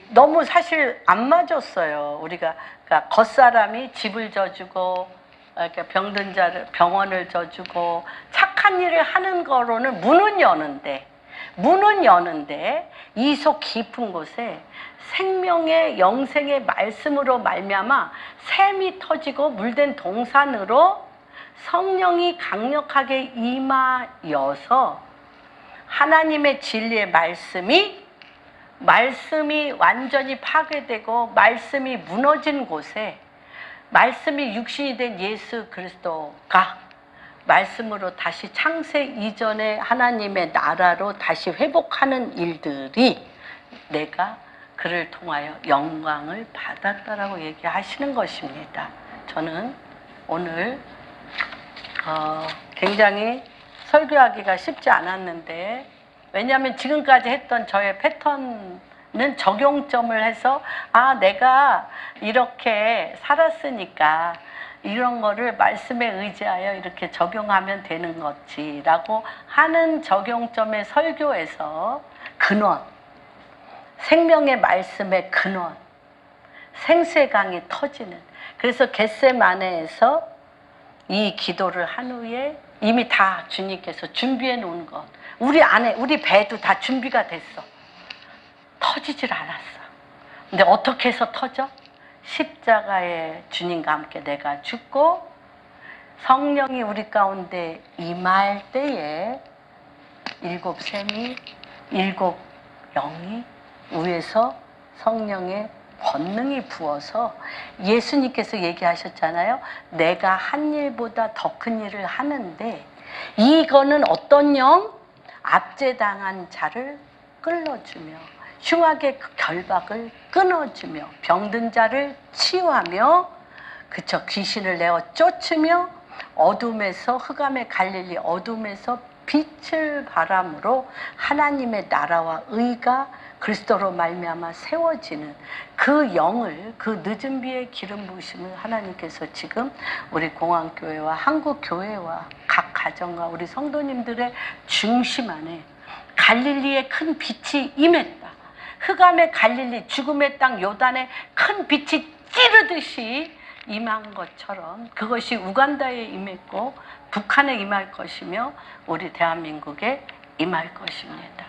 너무 사실 안 맞았어요. 우리가 그러니까 겉사람이 집을 져주고 그러니까 병든 자를 병원을 져주고 착한 일을 하는 거로는 문은 여는데 이 속 깊은 곳에 생명의 영생의 말씀으로 말미암아 샘이 터지고 물된 동산으로 성령이 강력하게 임하여서 하나님의 진리의 말씀이 완전히 파괴되고 말씀이 무너진 곳에 말씀이 육신이 된 예수 그리스도가 말씀으로 다시 창세 이전의 하나님의 나라로 다시 회복하는 일들이 내가 그를 통하여 영광을 받았다라고 얘기하시는 것입니다. 저는 오늘 굉장히 설교하기가 쉽지 않았는데, 왜냐하면 지금까지 했던 저의 패턴은 적용점을 해서 내가 이렇게 살았으니까 이런 거를 말씀에 의지하여 이렇게 적용하면 되는 거지라고 하는 적용점의 설교에서 근원, 생명의 말씀의 근원, 생수의 강이 터지는, 그래서 겟세마네에서 이 기도를 한 후에 이미 다 주님께서 준비해 놓은 것, 우리 안에 우리 배도 다 준비가 됐어. 터지질 않았어. 근데 어떻게 해서 터져? 십자가에 주님과 함께 내가 죽고 성령이 우리 가운데 임할 때에 일곱 샘이 일곱 영이 위에서 성령의 권능이 부어서 예수님께서 얘기하셨잖아요. 내가 한 일보다 더 큰 일을 하는데, 이거는 어떤 영? 압제당한 자를 끌어주며 흉악의 결박을 끊어주며 병든 자를 치유하며 그쵸, 귀신을 내어 쫓으며 어둠에서 흑암의 갈릴리 어둠에서 빛을 바람으로 하나님의 나라와 의가 그리스도로 말미암아 세워지는 그 영을, 그 늦은 비의 기름 부으심을 하나님께서 지금 우리 공항교회와 한국교회와 각 가정과 우리 성도님들의 중심 안에 갈릴리의 큰 빛이 임했다. 흑암의 갈릴리, 죽음의 땅 요단에 큰 빛이 찌르듯이 임한 것처럼 그것이 우간다에 임했고 북한에 임할 것이며 우리 대한민국에 임할 것입니다.